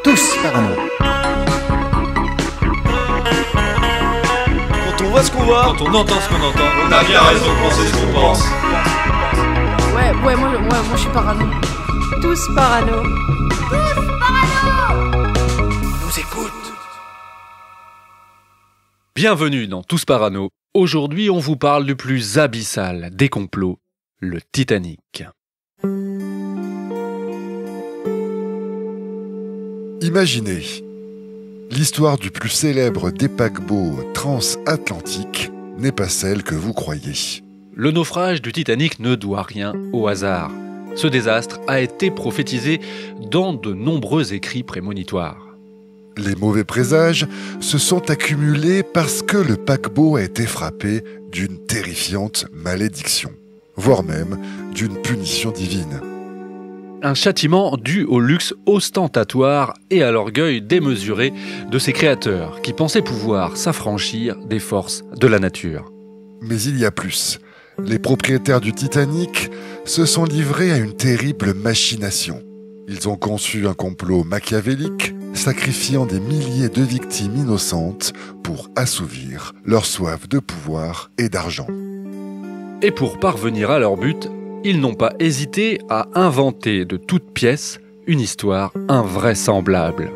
Tous parano. Quand on voit ce qu'on voit, quand on entend ce qu'on entend, on a bien raison de penser ce qu'on pense. Ouais, moi je suis parano. Tous parano. Nous écoute. Bienvenue dans Tous Parano. Aujourd'hui, on vous parle du plus abyssal des complots, le Titanic. Imaginez, l'histoire du plus célèbre des paquebots transatlantiques n'est pas celle que vous croyez. Le naufrage du Titanic ne doit rien au hasard. Ce désastre a été prophétisé dans de nombreux écrits prémonitoires. Les mauvais présages se sont accumulés parce que le paquebot a été frappé d'une terrifiante malédiction, voire même d'une punition divine. Un châtiment dû au luxe ostentatoire et à l'orgueil démesuré de ses créateurs qui pensaient pouvoir s'affranchir des forces de la nature. Mais il y a plus. Les propriétaires du Titanic se sont livrés à une terrible machination. Ils ont conçu un complot machiavélique, sacrifiant des milliers de victimes innocentes pour assouvir leur soif de pouvoir et d'argent. Et pour parvenir à leur but, ils n'ont pas hésité à inventer de toutes pièces une histoire invraisemblable.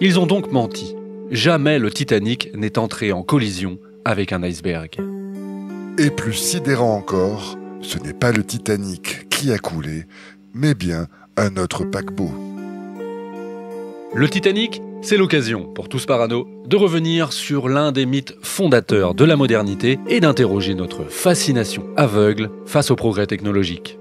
Ils ont donc menti. Jamais le Titanic n'est entré en collision avec un iceberg. Et plus sidérant encore, ce n'est pas le Titanic qui a coulé, mais bien un autre paquebot. Le Titanic, c'est l'occasion pour Tous Parano de revenir sur l'un des mythes fondateurs de la modernité et d'interroger notre fascination aveugle face au progrès technologique.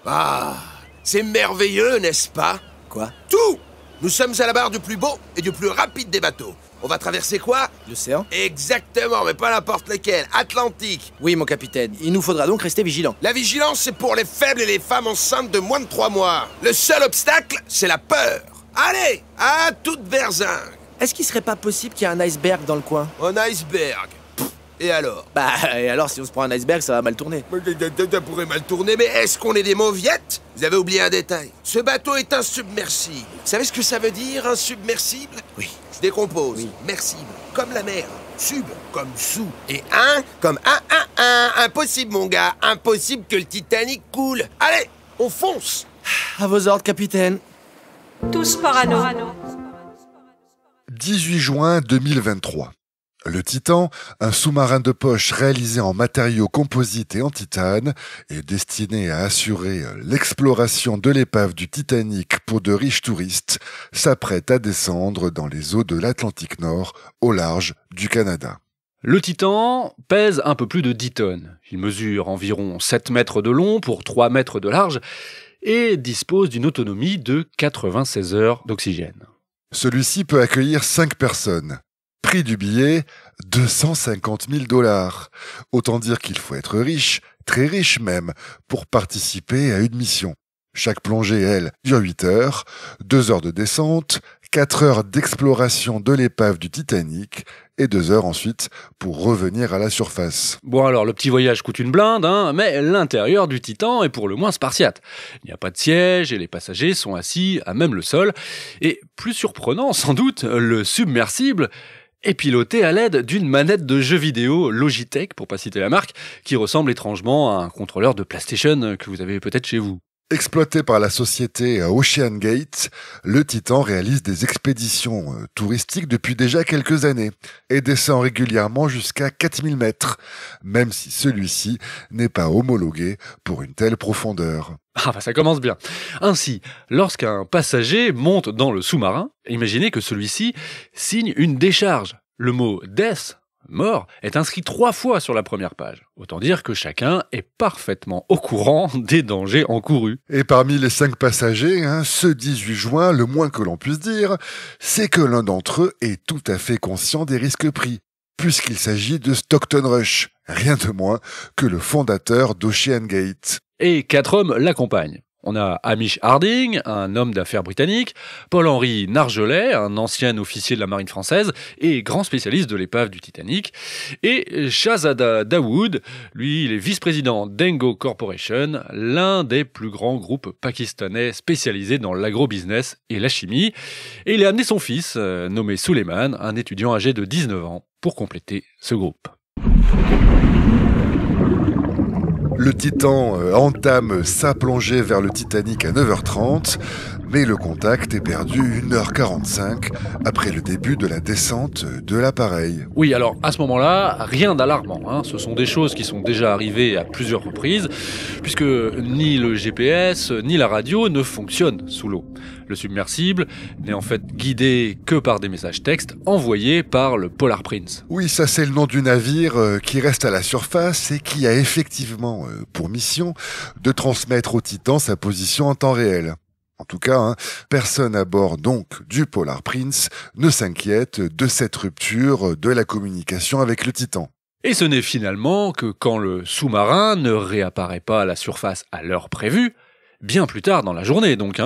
Ah, c'est merveilleux, n'est-ce pas? Quoi? Tout! Nous sommes à la barre du plus beau et du plus rapide des bateaux. On va traverser quoi? L'océan? Exactement, mais pas n'importe lequel. Atlantique. Oui, mon capitaine. Il nous faudra donc rester vigilants. La vigilance, c'est pour les faibles et les femmes enceintes de moins de 3 mois. Le seul obstacle, c'est la peur. Allez, à toute berzingue. Est-ce qu'il serait pas possible qu'il y ait un iceberg dans le coin? Un iceberg. Pff, et alors? Bah, et alors, si on se prend un iceberg, ça va mal tourner. Ça pourrait mal tourner, mais est-ce qu'on est des mauviettes? Vous avez oublié un détail. Ce bateau est insubmersible. Vous savez ce que ça veut dire, insubmersible? Oui. Je décompose. Oui. Mercible, comme la mer. Sub, comme sous. Et un, comme un. Impossible, mon gars. Impossible que le Titanic coule. Allez, on fonce. À vos ordres, capitaine. Tous parano. 18 juin 2023. Le Titan, un sous-marin de poche réalisé en matériaux composites et en titane, est destiné à assurer l'exploration de l'épave du Titanic pour de riches touristes, s'apprête à descendre dans les eaux de l'Atlantique Nord, au large du Canada. Le Titan pèse un peu plus de 10 tonnes. Il mesure environ 7 mètres de long pour 3 mètres de large et dispose d'une autonomie de 96 heures d'oxygène. Celui-ci peut accueillir 5 personnes. Prix du billet, 250 000 $. Autant dire qu'il faut être riche, très riche même, pour participer à une mission. Chaque plongée, elle, dure 8 heures, 2 heures de descente, 4 heures d'exploration de l'épave du Titanic et 2 heures ensuite pour revenir à la surface. Bon alors, le petit voyage coûte une blinde, mais l'intérieur du Titan est pour le moins spartiate. Il n'y a pas de siège et les passagers sont assis à même le sol. Et plus surprenant sans doute, le submersible est piloté à l'aide d'une manette de jeu vidéo Logitech, pour pas citer la marque, qui ressemble étrangement à un contrôleur de PlayStation que vous avez peut-être chez vous. Exploité par la société OceanGate, le Titan réalise des expéditions touristiques depuis déjà quelques années et descend régulièrement jusqu'à 4000 mètres, même si celui-ci n'est pas homologué pour une telle profondeur. Ah bah ça commence bien. Ainsi, lorsqu'un passager monte dans le sous-marin, imaginez que celui-ci signe une décharge. Le mot « death », mort, est inscrit 3 fois sur la première page. Autant dire que chacun est parfaitement au courant des dangers encourus. Et parmi les 5 passagers, ce 18 juin, le moins que l'on puisse dire, c'est que l'un d'entre eux est tout à fait conscient des risques pris, puisqu'il s'agit de Stockton Rush, rien de moins que le fondateur d'OceanGate. Et 4 hommes l'accompagnent. On a Hamish Harding, un homme d'affaires britannique, Paul-Henri Nargeolet, un ancien officier de la marine française et grand spécialiste de l'épave du Titanic, et Shahzada Dawood, lui, il est vice-président d'Engo Corporation, l'un des plus grands groupes pakistanais spécialisés dans l'agrobusiness et la chimie, et il a amené son fils, nommé Suleiman, un étudiant âgé de 19 ans, pour compléter ce groupe. Le Titan entame sa plongée vers le Titanic à 9h30, mais le contact est perdu 1h45 après le début de la descente de l'appareil. Oui, alors à ce moment-là, rien d'alarmant, hein. Ce sont des choses qui sont déjà arrivées à plusieurs reprises, puisque ni le GPS ni la radio ne fonctionnent sous l'eau. Le submersible n'est en fait guidé que par des messages textes envoyés par le Polar Prince. Oui, ça c'est le nom du navire qui reste à la surface et qui a effectivement pour mission de transmettre au Titan sa position en temps réel. En tout cas, personne à bord donc du Polar Prince ne s'inquiète de cette rupture de la communication avec le Titan. Et ce n'est finalement que quand le sous-marin ne réapparaît pas à la surface à l'heure prévue, bien plus tard dans la journée donc,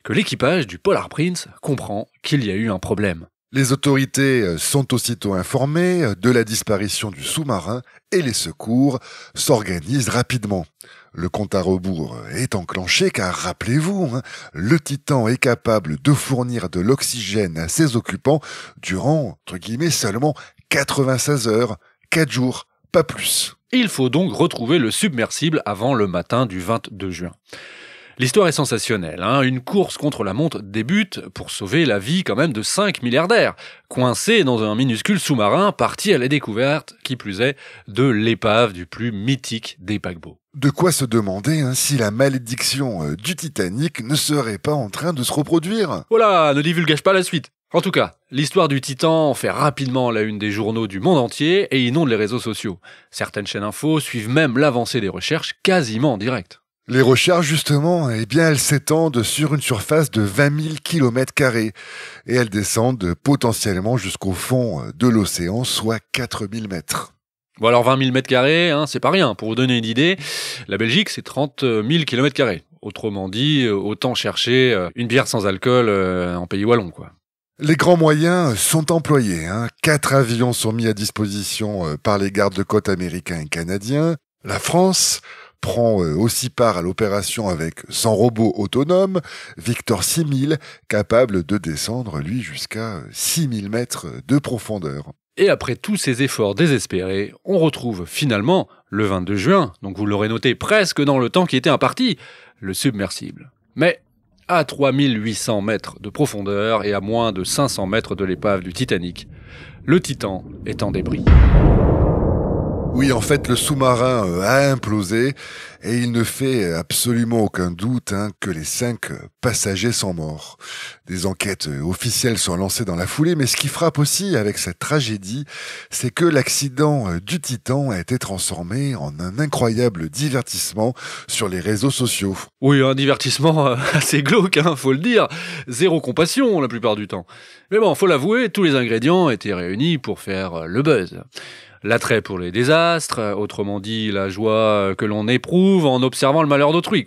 que l'équipage du Polar Prince comprend qu'il y a eu un problème. Les autorités sont aussitôt informées de la disparition du sous-marin et les secours s'organisent rapidement. Le compte à rebours est enclenché car, rappelez-vous, le Titan est capable de fournir de l'oxygène à ses occupants durant, entre guillemets, seulement 96 heures, 4 jours, pas plus. Il faut donc retrouver le submersible avant le matin du 22 juin. L'histoire est sensationnelle, Une course contre la montre débute pour sauver la vie quand même de 5 milliardaires, coincés dans un minuscule sous-marin parti à la découverte, qui plus est, de l'épave du plus mythique des paquebots. De quoi se demander si la malédiction du Titanic ne serait pas en train de se reproduire. Voilà, ne divulgage pas la suite. En tout cas, l'histoire du Titan fait rapidement la une des journaux du monde entier et inonde les réseaux sociaux. Certaines chaînes info suivent même l'avancée des recherches quasiment en direct. Les recherches, justement, elles s'étendent sur une surface de 20 000 km² et elles descendent potentiellement jusqu'au fond de l'océan, soit 4 000 mètres. Bon alors 20 000 m², c'est pas rien. Pour vous donner une idée, la Belgique c'est 30 000 km². Autrement dit, autant chercher une bière sans alcool en Pays Wallon, quoi. Les grands moyens sont employés. 4 avions sont mis à disposition par les gardes-côtes américains et canadiens. La France prend aussi part à l'opération avec son robot autonome, Victor 6000, capable de descendre, lui, jusqu'à 6000 mètres de profondeur. Et après tous ces efforts désespérés, on retrouve finalement, le 22 juin, donc vous l'aurez noté presque dans le temps qui était imparti, le submersible. Mais à 3800 mètres de profondeur et à moins de 500 mètres de l'épave du Titanic, le Titan est en débris. Oui, en fait, le sous-marin a implosé et il ne fait absolument aucun doute que les 5 passagers sont morts. Des enquêtes officielles sont lancées dans la foulée, mais ce qui frappe aussi avec cette tragédie, c'est que l'accident du Titan a été transformé en un incroyable divertissement sur les réseaux sociaux. Oui, un divertissement assez glauque, faut le dire. Zéro compassion la plupart du temps. Mais bon, faut l'avouer, tous les ingrédients étaient réunis pour faire le buzz. L'attrait pour les désastres, autrement dit la joie que l'on éprouve en observant le malheur d'autrui,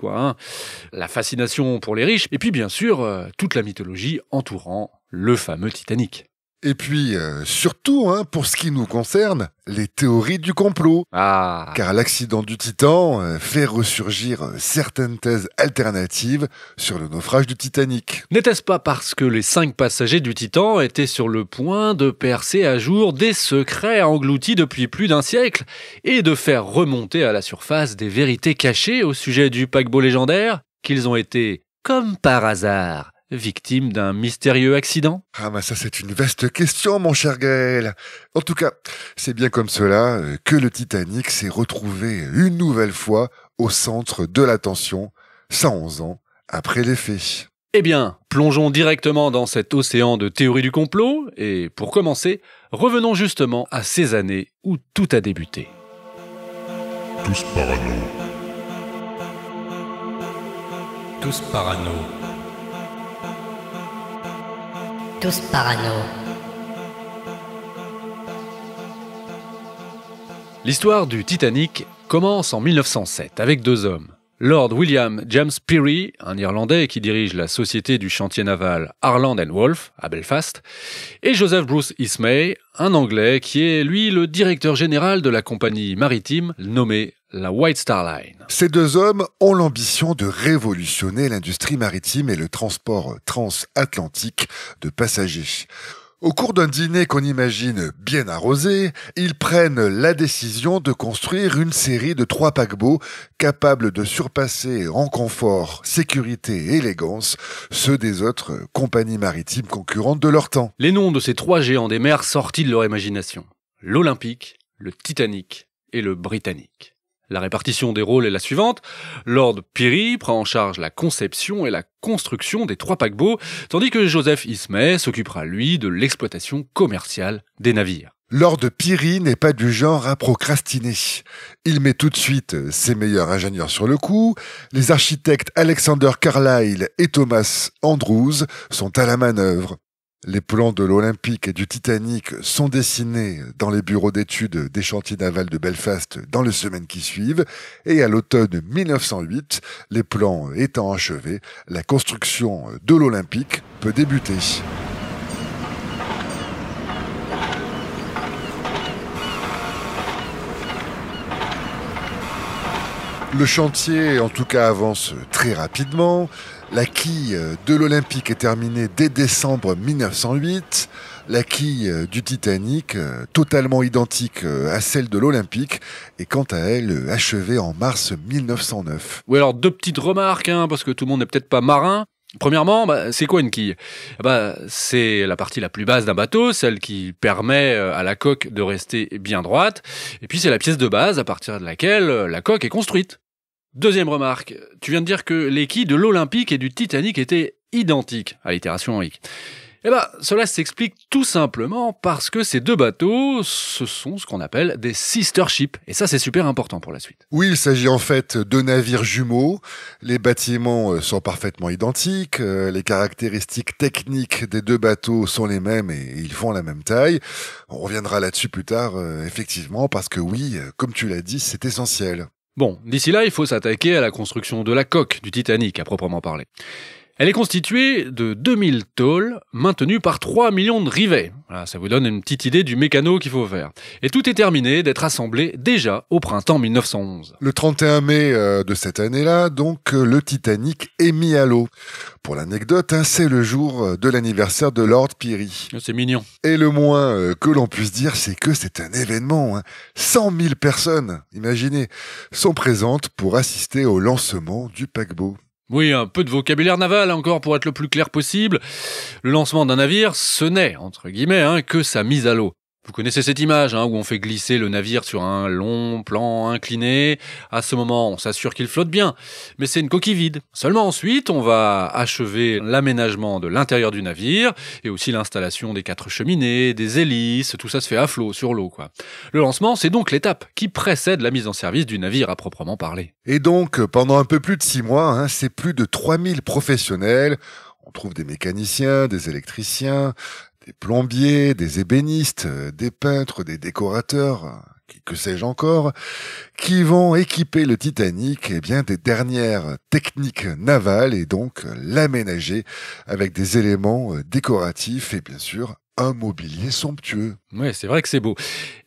La fascination pour les riches, et puis bien sûr, toute la mythologie entourant le fameux Titanic. Et puis, surtout, pour ce qui nous concerne, les théories du complot. Ah. Car l'accident du Titan fait ressurgir certaines thèses alternatives sur le naufrage du Titanic. N'était-ce pas parce que les 5 passagers du Titan étaient sur le point de percer à jour des secrets engloutis depuis plus d'un siècle et de faire remonter à la surface des vérités cachées au sujet du paquebot légendaire qu'ils ont été, comme par hasard, victime d'un mystérieux accident? Ah ça c'est une vaste question, mon cher Gaël. En tout cas, c'est bien comme cela que le Titanic s'est retrouvé une nouvelle fois au centre de l'attention, 111 ans après les faits. Eh bien, plongeons directement dans cet océan de théories du complot, et pour commencer, revenons justement à ces années où tout a débuté. Tous parano. Tous parano. Tous parano. L'histoire du Titanic commence en 1907 avec 2 hommes, Lord William James Peary, un Irlandais qui dirige la société du chantier naval Harland & Wolff à Belfast, et Joseph Bruce Ismay, un Anglais qui est, lui, le directeur général de la compagnie maritime nommée la White Star Line. Ces deux hommes ont l'ambition de révolutionner l'industrie maritime et le transport transatlantique de passagers. Au cours d'un dîner qu'on imagine bien arrosé, ils prennent la décision de construire une série de 3 paquebots capables de surpasser en confort, sécurité et élégance ceux des autres compagnies maritimes concurrentes de leur temps. Les noms de ces 3 géants des mers sortis de leur imagination. L'Olympique, le Titanic et le Britannique. La répartition des rôles est la suivante. Lord Peary prend en charge la conception et la construction des 3 paquebots, tandis que Joseph Ismay s'occupera, lui, de l'exploitation commerciale des navires. Lord Peary n'est pas du genre à procrastiner. Il met tout de suite ses meilleurs ingénieurs sur le coup. Les architectes Alexander Carlyle et Thomas Andrews sont à la manœuvre. Les plans de l'Olympique et du Titanic sont dessinés dans les bureaux d'études des chantiers navals de Belfast dans les semaines qui suivent, et à l'automne 1908, les plans étant achevés, la construction de l'Olympique peut débuter. Le chantier, en tout cas, avance très rapidement. La quille de l'Olympique est terminée dès décembre 1908. La quille du Titanic, totalement identique à celle de l'Olympique, est quant à elle achevée en mars 1909. Oui, alors 2 petites remarques, parce que tout le monde n'est peut-être pas marin. Premièrement, c'est quoi une quille ? C'est la partie la plus basse d'un bateau, celle qui permet à la coque de rester bien droite. Et puis c'est la pièce de base à partir de laquelle la coque est construite. Deuxième remarque, tu viens de dire que les quilles de l'Olympique et du Titanic étaient identiques, à l'itération Henrique. Cela s'explique tout simplement parce que ces 2 bateaux, ce sont ce qu'on appelle des sister ships. Et ça, c'est super important pour la suite. Oui, il s'agit en fait de navires jumeaux. Les bâtiments sont parfaitement identiques. Les caractéristiques techniques des 2 bateaux sont les mêmes et ils font la même taille. On reviendra là-dessus plus tard, effectivement, parce que oui, comme tu l'as dit, c'est essentiel. Bon, d'ici là, il faut s'attaquer à la construction de la coque du Titanic, à proprement parler. Elle est constituée de 2000 tôles maintenues par 3 millions de rivets. Voilà, ça vous donne une petite idée du mécano qu'il faut faire. Et tout est terminé d'être assemblé déjà au printemps 1911. Le 31 mai de cette année-là, donc, le Titanic est mis à l'eau. Pour l'anecdote, c'est le jour de l'anniversaire de Lord Peary. C'est mignon. Et le moins que l'on puisse dire, c'est que c'est un événement. 100 000 personnes, imaginez, sont présentes pour assister au lancement du paquebot. Oui, un peu de vocabulaire naval encore pour être le plus clair possible. Le lancement d'un navire, ce n'est, entre guillemets, que sa mise à l'eau. Vous connaissez cette image où on fait glisser le navire sur un long plan incliné. À ce moment, on s'assure qu'il flotte bien, mais c'est une coquille vide. Seulement ensuite, on va achever l'aménagement de l'intérieur du navire et aussi l'installation des 4 cheminées, des hélices, tout ça se fait à flot, sur l'eau, quoi. Le lancement, c'est donc l'étape qui précède la mise en service du navire à proprement parler. Et donc, pendant un peu plus de 6 mois, c'est plus de 3000 professionnels. On trouve des mécaniciens, des électriciens, des plombiers, des ébénistes, des peintres, des décorateurs, que sais-je encore, qui vont équiper le Titanic des dernières techniques navales et donc l'aménager avec des éléments décoratifs et bien sûr un mobilier somptueux. Ouais, c'est vrai que c'est beau.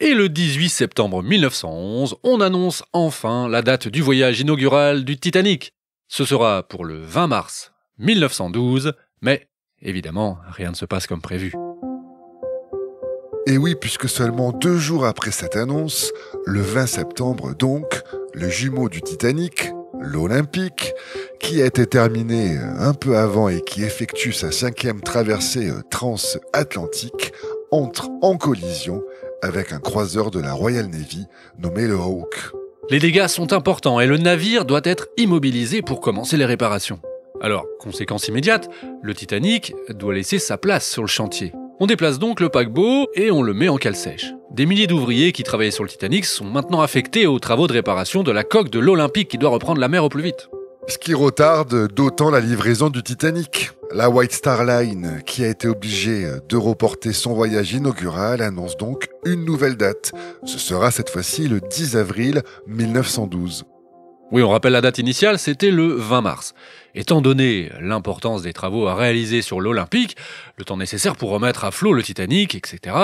Et le 18 septembre 1911, on annonce enfin la date du voyage inaugural du Titanic. Ce sera pour le 20 mars 1912, mais évidemment, rien ne se passe comme prévu. Et oui, puisque seulement 2 jours après cette annonce, le 20 septembre donc, le jumeau du Titanic, l'Olympique, qui a été terminé un peu avant et qui effectue sa 5e traversée transatlantique, entre en collision avec un croiseur de la Royal Navy nommé le Hawke. Les dégâts sont importants et le navire doit être immobilisé pour commencer les réparations. Alors, conséquence immédiate, le Titanic doit laisser sa place sur le chantier. On déplace donc le paquebot et on le met en cale sèche. Des milliers d'ouvriers qui travaillaient sur le Titanic sont maintenant affectés aux travaux de réparation de la coque de l'Olympique qui doit reprendre la mer au plus vite. Ce qui retarde d'autant la livraison du Titanic. La White Star Line, qui a été obligée de reporter son voyage inaugural, annonce donc une nouvelle date. Ce sera cette fois-ci le 10 avril 1912. Oui, on rappelle la date initiale, c'était le 20 mars. Étant donné l'importance des travaux à réaliser sur l'Olympique, le temps nécessaire pour remettre à flot le Titanic, etc.,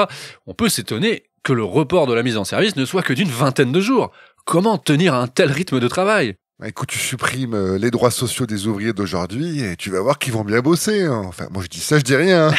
on peut s'étonner que le report de la mise en service ne soit que d'une vingtaine de jours. Comment tenir un tel rythme de travail ? Écoute, tu supprimes les droits sociaux des ouvriers d'aujourd'hui et tu vas voir qu'ils vont bien bosser. Hein. Enfin, moi je dis ça, je dis rien.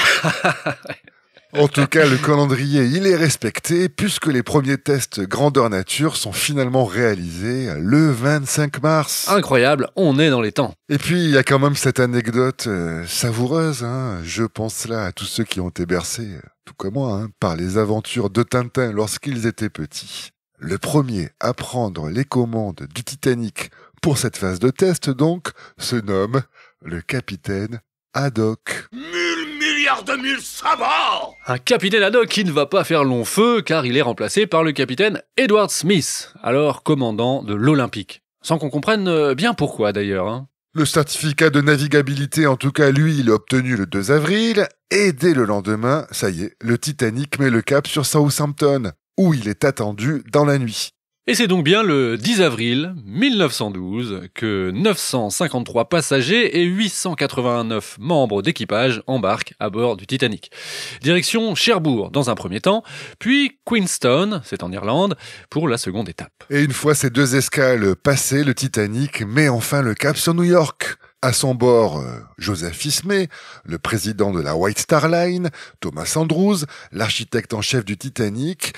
En tout cas, le calendrier, il est respecté puisque les premiers tests grandeur nature sont finalement réalisés le 25 mars. Incroyable, on est dans les temps. Et puis, il y a quand même cette anecdote savoureuse. Hein. Je pense là à tous ceux qui ont été bercés, tout comme moi, hein, par les aventures de Tintin lorsqu'ils étaient petits. Le premier à prendre les commandes du Titanic pour cette phase de test, donc, se nomme le capitaine Haddock. Milliards de mille sabords! Un capitaine Haddock qui ne va pas faire long feu car il est remplacé par le capitaine Edward Smith, alors commandant de l'Olympique. Sans qu'on comprenne bien pourquoi d'ailleurs. Hein. Le certificat de navigabilité, en tout cas, lui, il est obtenu le 2 avril, et dès le lendemain, ça y est, le Titanic met le cap sur Southampton, où il est attendu dans la nuit. Et c'est donc bien le 10 avril 1912 que 953 passagers et 889 membres d'équipage embarquent à bord du Titanic. Direction Cherbourg dans un premier temps, puis Queenstown, c'est en Irlande, pour la seconde étape. Et une fois ces 2 escales passées, le Titanic met enfin le cap sur New York. À son bord, Joseph Ismay, le président de la White Star Line, Thomas Andrews, l'architecte en chef du Titanic.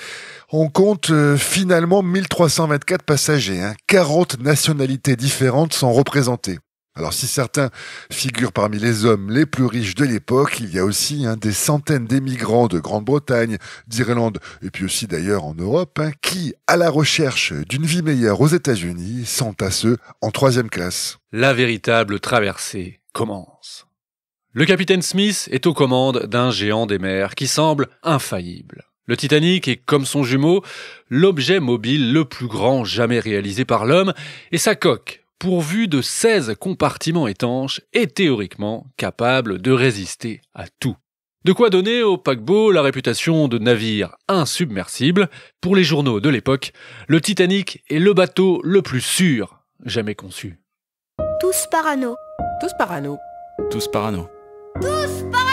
On compte finalement 1324 passagers, 40 nationalités différentes sont représentées. Alors si certains figurent parmi les hommes les plus riches de l'époque, il y a aussi des centaines d'émigrants de Grande-Bretagne, d'Irlande et puis aussi d'ailleurs en Europe, qui, à la recherche d'une vie meilleure aux États-Unis, sont à ceux en 3e classe. La véritable traversée commence. Le capitaine Smith est aux commandes d'un géant des mers qui semble infaillible. Le Titanic est, comme son jumeau, l'objet mobile le plus grand jamais réalisé par l'homme, et sa coque, pourvu de 16 compartiments étanches, est théoriquement capable de résister à tout. De quoi donner au paquebot la réputation de navire insubmersible. Pour les journaux de l'époque, le Titanic est le bateau le plus sûr jamais conçu. Tous parano. Tous parano. Tous parano. Tous parano.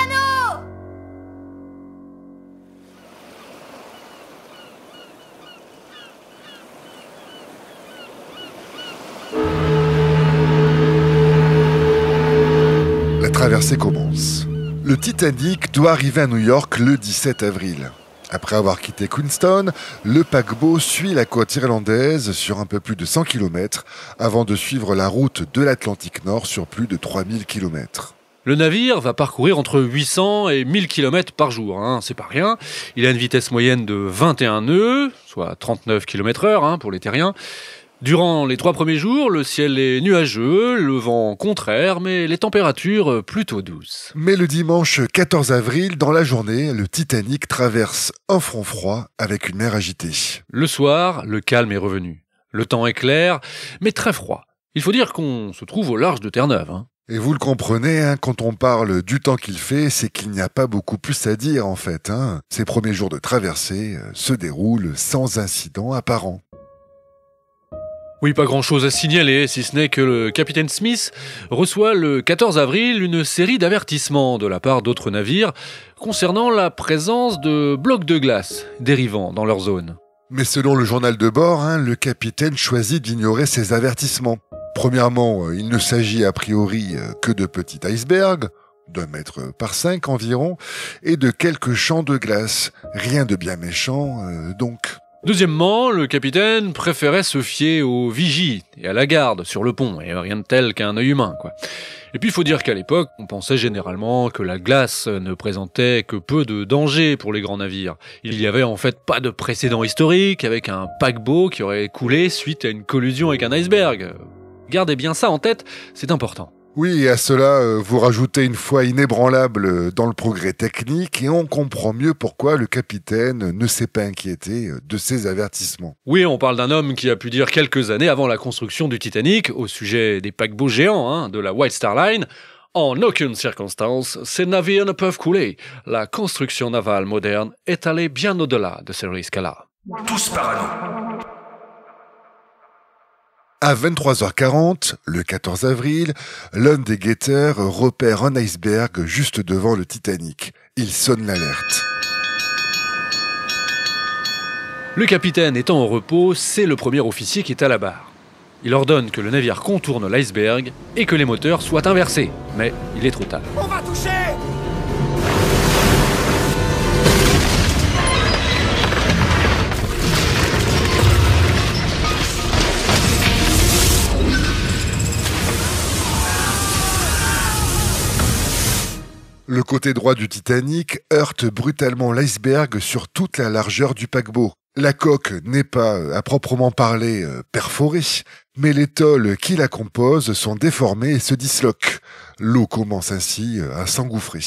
La traversée commence. Le Titanic doit arriver à New York le 17 avril. Après avoir quitté Queenstown, le paquebot suit la côte irlandaise sur un peu plus de 100 km avant de suivre la route de l'Atlantique Nord sur plus de 3000 km. Le navire va parcourir entre 800 et 1000 km par jour, c'est pas rien. Il a une vitesse moyenne de 21 nœuds, soit 39 km/h pour les terriens. Durant les 3 premiers jours, le ciel est nuageux, le vent contraire, mais les températures plutôt douces. Mais le dimanche 14 avril, dans la journée, le Titanic traverse un front froid avec une mer agitée. Le soir, le calme est revenu. Le temps est clair, mais très froid. Il faut dire qu'on se trouve au large de Terre-Neuve. Et vous le comprenez, quand on parle du temps qu'il fait, c'est qu'il n'y a pas beaucoup plus à dire en fait. Ces premiers jours de traversée se déroulent sans incident apparent. Oui, pas grand-chose à signaler, si ce n'est que le capitaine Smith reçoit le 14 avril une série d'avertissements de la part d'autres navires concernant la présence de blocs de glace dérivant dans leur zone. Mais selon le journal de bord, le capitaine choisit d'ignorer ces avertissements. Premièrement, il ne s'agit a priori que de petits icebergs, d'1 mètre par 5 environ, et de quelques champs de glace. Rien de bien méchant, donc. Deuxièmement, le capitaine préférait se fier aux vigies et à la garde sur le pont, et rien de tel qu'un œil humain, quoi. Et puis il faut dire qu'à l'époque, on pensait généralement que la glace ne présentait que peu de danger pour les grands navires. Il n'y avait en fait pas de précédent historique avec un paquebot qui aurait coulé suite à une collusion avec un iceberg. Gardez bien ça en tête, c'est important. Oui, et à cela, vous rajoutez une foi inébranlable dans le progrès technique et on comprend mieux pourquoi le capitaine ne s'est pas inquiété de ces avertissements. Oui, on parle d'un homme qui a pu dire quelques années avant la construction du Titanic, au sujet des paquebots géants de la White Star Line, « En aucune circonstance, ces navires ne peuvent couler. La construction navale moderne est allée bien au-delà de ces risques-là. » Tous parano. À 23h40, le 14 avril, l'un des guetteurs repère un iceberg juste devant le Titanic. Il sonne l'alerte. Le capitaine étant au repos, c'est le premier officier qui est à la barre. Il ordonne que le navire contourne l'iceberg et que les moteurs soient inversés. Mais il est trop tard. On va toucher! Le côté droit du Titanic heurte brutalement l'iceberg sur toute la largeur du paquebot. La coque n'est pas, à proprement parler, perforée, mais les tôles qui la composent sont déformées et se disloquent. L'eau commence ainsi à s'engouffrer.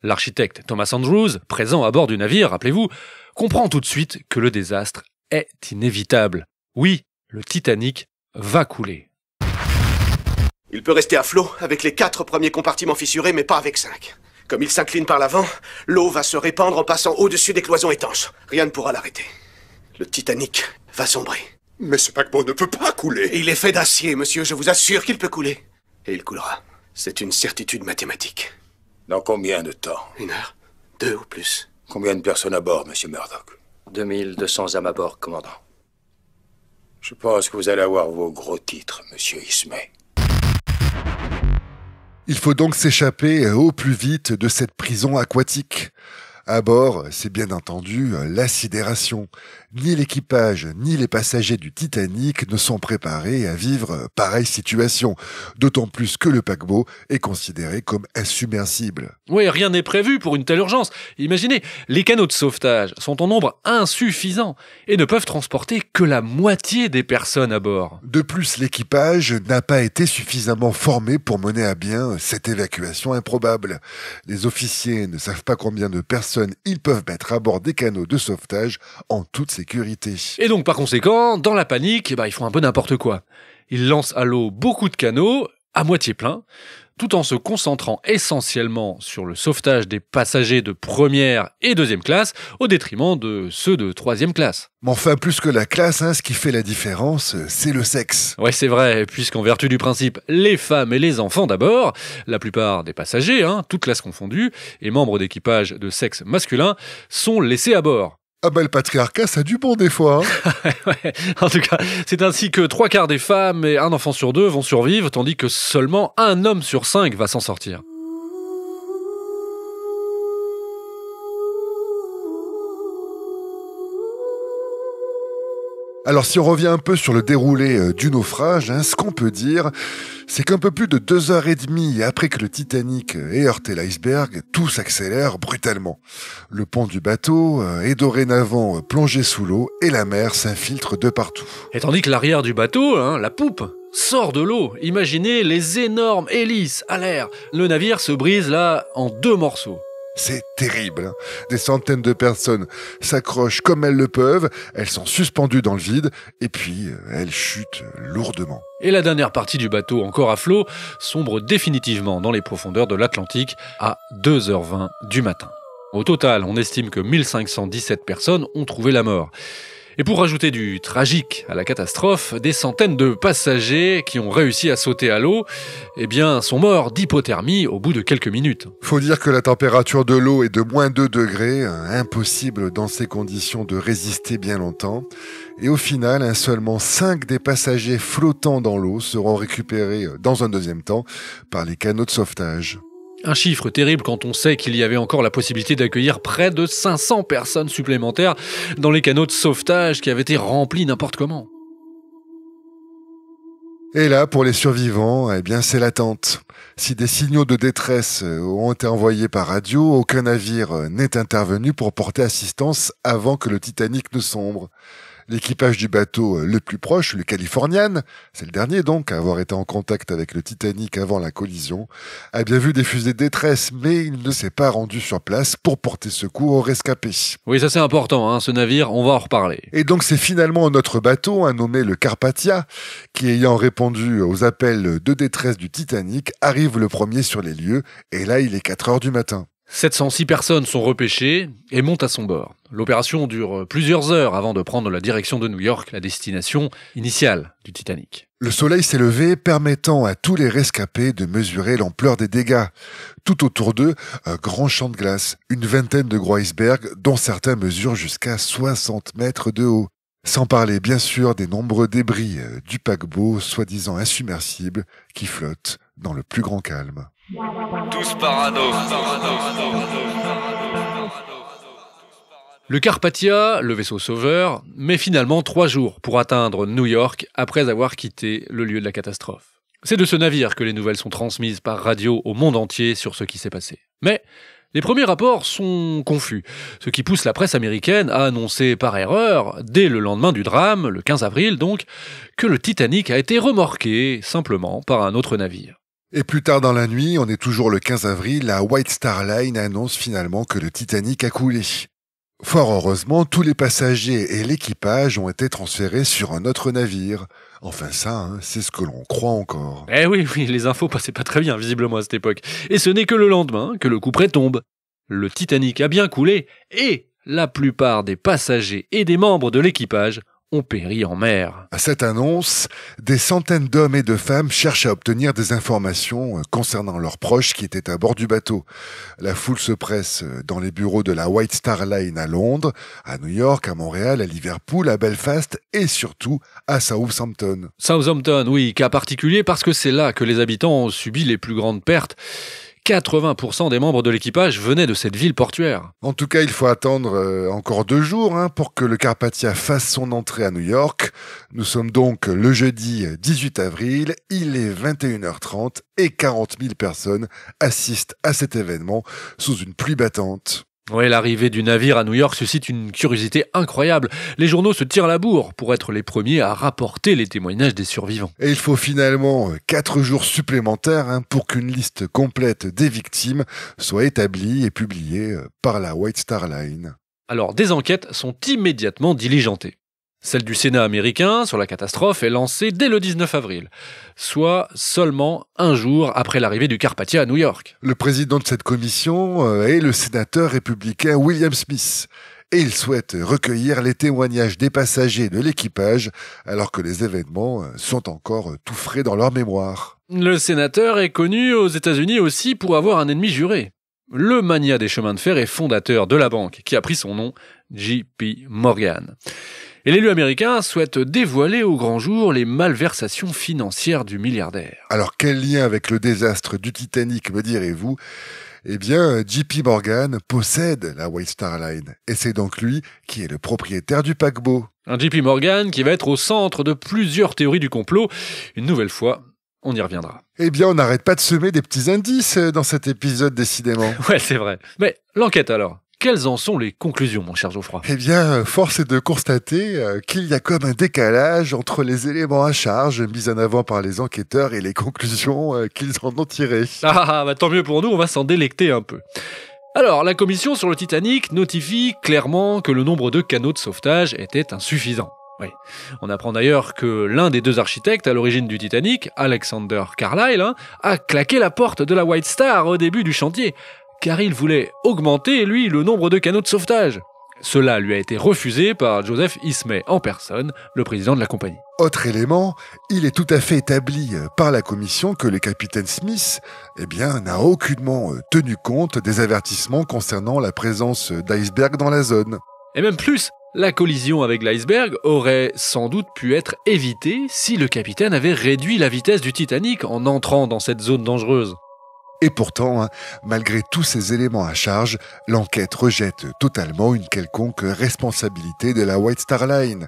L'architecte Thomas Andrews, présent à bord du navire, rappelez-vous, comprend tout de suite que le désastre est inévitable. Oui, le Titanic va couler. Il peut rester à flot avec les 4 premiers compartiments fissurés, mais pas avec 5. Comme il s'incline par l'avant, l'eau va se répandre en passant au-dessus des cloisons étanches. Rien ne pourra l'arrêter. Le Titanic va sombrer. Mais ce paquebot ne peut pas couler. Il est fait d'acier, monsieur, je vous assure qu'il peut couler. Et il coulera. C'est une certitude mathématique. Dans combien de temps? 1 heure, 2 ou plus. Combien de personnes à bord, monsieur Murdoch? 2200 âmes à bord, commandant. Je pense que vous allez avoir vos gros titres, monsieur Ismay. Il faut donc s'échapper au plus vite de cette prison aquatique. À bord, c'est bien entendu la sidération. Ni l'équipage, ni les passagers du Titanic ne sont préparés à vivre pareille situation, d'autant plus que le paquebot est considéré comme insubmersible. Oui, rien n'est prévu pour une telle urgence. Imaginez, les canaux de sauvetage sont en nombre insuffisant et ne peuvent transporter que la moitié des personnes à bord. De plus, l'équipage n'a pas été suffisamment formé pour mener à bien cette évacuation improbable. Les officiers ne savent pas combien de personnes ils peuvent mettre à bord des canaux de sauvetage en toute sécurité. Et donc, par conséquent, dans la panique, ils font un peu n'importe quoi. Ils lancent à l'eau beaucoup de canaux, à moitié pleins, tout en se concentrant essentiellement sur le sauvetage des passagers de première et deuxième classe, au détriment de ceux de troisième classe. Mais enfin, plus que la classe, ce qui fait la différence, c'est le sexe. Ouais, c'est vrai, puisqu'en vertu du principe, les femmes et les enfants d'abord, la plupart des passagers, toutes classes confondues, et membres d'équipage de sexe masculin, sont laissés à bord. Ah le patriarcat, ça a du bon des fois. Ouais. En tout cas, c'est ainsi que 3/4 des femmes et un enfant sur 2 vont survivre, tandis que seulement un homme sur 5 va s'en sortir. Alors si on revient un peu sur le déroulé du naufrage, ce qu'on peut dire, c'est qu'un peu plus de 2h30 après que le Titanic ait heurté l'iceberg, tout s'accélère brutalement. Le pont du bateau est dorénavant plongé sous l'eau et la mer s'infiltre de partout. Et tandis que l'arrière du bateau, la poupe, sort de l'eau, imaginez les énormes hélices à l'air. Le navire se brise là en 2 morceaux. C'est terrible. Des centaines de personnes s'accrochent comme elles le peuvent, elles sont suspendues dans le vide, et puis elles chutent lourdement. Et la dernière partie du bateau, encore à flot, sombre définitivement dans les profondeurs de l'Atlantique à 2h20 du matin. Au total, on estime que 1517 personnes ont trouvé la mort. Et pour rajouter du tragique à la catastrophe, des centaines de passagers qui ont réussi à sauter à l'eau, sont morts d'hypothermie au bout de quelques minutes. Faut dire que la température de l'eau est de -2 degrés, impossible dans ces conditions de résister bien longtemps. Et au final, seulement 5 des passagers flottants dans l'eau seront récupérés dans un deuxième temps par les canaux de sauvetage. Un chiffre terrible quand on sait qu'il y avait encore la possibilité d'accueillir près de 500 personnes supplémentaires dans les canaux de sauvetage qui avaient été remplis n'importe comment. Et là, pour les survivants, c'est l'attente. Si des signaux de détresse ont été envoyés par radio, aucun navire n'est intervenu pour porter assistance avant que le Titanic ne sombre. L'équipage du bateau le plus proche, le Californian, c'est le dernier donc à avoir été en contact avec le Titanic avant la collision, a bien vu des fusées de détresse, mais il ne s'est pas rendu sur place pour porter secours aux rescapés. Oui, ça c'est important, ce navire, on va en reparler. Et donc c'est finalement notre bateau, nommé le Carpathia, qui ayant répondu aux appels de détresse du Titanic, arrive le premier sur les lieux, et là il est 4h du matin. 706 personnes sont repêchées et montent à son bord. L'opération dure plusieurs heures avant de prendre la direction de New York, la destination initiale du Titanic. Le soleil s'est levé, permettant à tous les rescapés de mesurer l'ampleur des dégâts. Tout autour d'eux, un grand champ de glace, une vingtaine de gros icebergs, dont certains mesurent jusqu'à 60 mètres de haut. Sans parler bien sûr des nombreux débris du paquebot, soi-disant insubmersible, qui flotte dans le plus grand calme. Tous parano. Le Carpathia, le vaisseau sauveur, met finalement 3 jours pour atteindre New York après avoir quitté le lieu de la catastrophe. C'est de ce navire que les nouvelles sont transmises par radio au monde entier sur ce qui s'est passé. Mais les premiers rapports sont confus, ce qui pousse la presse américaine à annoncer par erreur, dès le lendemain du drame, le 15 avril donc, que le Titanic a été remorqué simplement par un autre navire. Et plus tard dans la nuit, on est toujours le 15 avril, la White Star Line annonce finalement que le Titanic a coulé. Fort heureusement, tous les passagers et l'équipage ont été transférés sur un autre navire. Enfin ça, c'est ce que l'on croit encore. Eh oui, les infos passaient pas très bien visiblement à cette époque. Et ce n'est que le lendemain que le couperet tombe. Le Titanic a bien coulé et la plupart des passagers et des membres de l'équipage ont péri en mer. À cette annonce, des centaines d'hommes et de femmes cherchent à obtenir des informations concernant leurs proches qui étaient à bord du bateau. La foule se presse dans les bureaux de la White Star Line à Londres, à New York, à Montréal, à Liverpool, à Belfast et surtout à Southampton. Southampton, oui, cas particulier parce que c'est là que les habitants ont subi les plus grandes pertes. 80% des membres de l'équipage venaient de cette ville portuaire. En tout cas, il faut attendre encore 2 jours pour que le Carpathia fasse son entrée à New York. Nous sommes donc le jeudi 18 avril, il est 21h30 et 40 000 personnes assistent à cet événement sous une pluie battante. Oui, l'arrivée du navire à New York suscite une curiosité incroyable. Les journaux se tirent la bourre pour être les premiers à rapporter les témoignages des survivants. Et il faut finalement 4 jours supplémentaires pour qu'une liste complète des victimes soit établie et publiée par la White Star Line. Alors, des enquêtes sont immédiatement diligentées. Celle du Sénat américain sur la catastrophe est lancée dès le 19 avril, soit seulement un jour après l'arrivée du Carpathia à New York. Le président de cette commission est le sénateur républicain William Smith. Et il souhaite recueillir les témoignages des passagers de l'équipage alors que les événements sont encore tout frais dans leur mémoire. Le sénateur est connu aux États-Unis aussi pour avoir un ennemi juré. Le magnat des chemins de fer et fondateur de la banque qui a pris son nom, J.P. Morgan. Et l'élu américain souhaite dévoiler au grand jour les malversations financières du milliardaire. Alors quel lien avec le désastre du Titanic, me direz-vous ? Eh bien, J.P. Morgan possède la White Star Line. Et c'est donc lui qui est le propriétaire du paquebot. Un J.P. Morgan qui va être au centre de plusieurs théories du complot. Une nouvelle fois, on y reviendra. Eh bien, on n'arrête pas de semer des petits indices dans cet épisode, décidément. Ouais, c'est vrai. Mais l'enquête alors ? Quelles en sont les conclusions, mon cher Geoffroy ? Eh bien, force est de constater qu'il y a comme un décalage entre les éléments à charge mis en avant par les enquêteurs et les conclusions qu'ils en ont tirées. Tant mieux pour nous, on va s'en délecter un peu. Alors, la commission sur le Titanic notifie clairement que le nombre de canots de sauvetage était insuffisant. Oui. On apprend d'ailleurs que l'un des 2 architectes à l'origine du Titanic, Alexander Carlyle, a claqué la porte de la White Star au début du chantier, car il voulait augmenter, lui, le nombre de canots de sauvetage. Cela lui a été refusé par Joseph Ismay en personne, le président de la compagnie. Autre élément, il est tout à fait établi par la commission que le capitaine Smith n'a aucunement tenu compte des avertissements concernant la présence d'icebergs dans la zone. Et même plus, la collision avec l'iceberg aurait sans doute pu être évitée si le capitaine avait réduit la vitesse du Titanic en entrant dans cette zone dangereuse. Et pourtant, malgré tous ces éléments à charge, l'enquête rejette totalement une quelconque responsabilité de la White Star Line.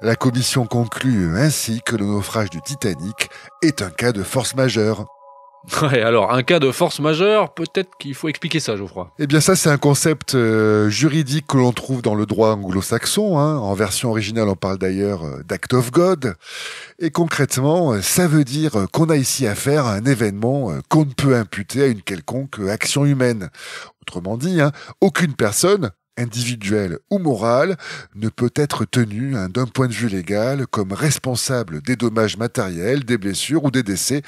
La commission conclut ainsi que le naufrage du Titanic est un cas de force majeure. Ouais, alors, un cas de force majeure, peut-être qu'il faut expliquer ça, Geoffroy. Eh bien ça, c'est un concept juridique que l'on trouve dans le droit anglo-saxon. En version originale, on parle d'ailleurs d'Act of God. Et concrètement, ça veut dire qu'on a ici affaire à un événement qu'on ne peut imputer à une quelconque action humaine. Autrement dit, aucune personne individuel ou moral, ne peut être tenu d'un point de vue légal comme responsable des dommages matériels, des blessures ou des décès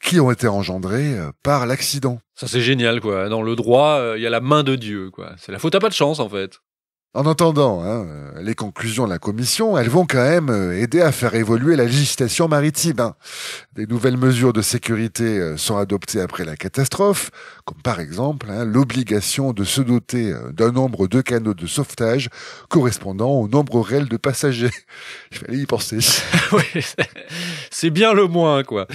qui ont été engendrés par l'accident. Ça c'est génial quoi. Dans le droit, il y a la main de Dieu quoi. C'est la faute à pas de chance en fait. En entendant les conclusions de la commission, elles vont quand même aider à faire évoluer la législation maritime. Des nouvelles mesures de sécurité sont adoptées après la catastrophe, comme par exemple l'obligation de se doter d'un nombre de canaux de sauvetage correspondant au nombre réel de passagers. Il fallait y penser. Oui, c'est bien le moins quoi.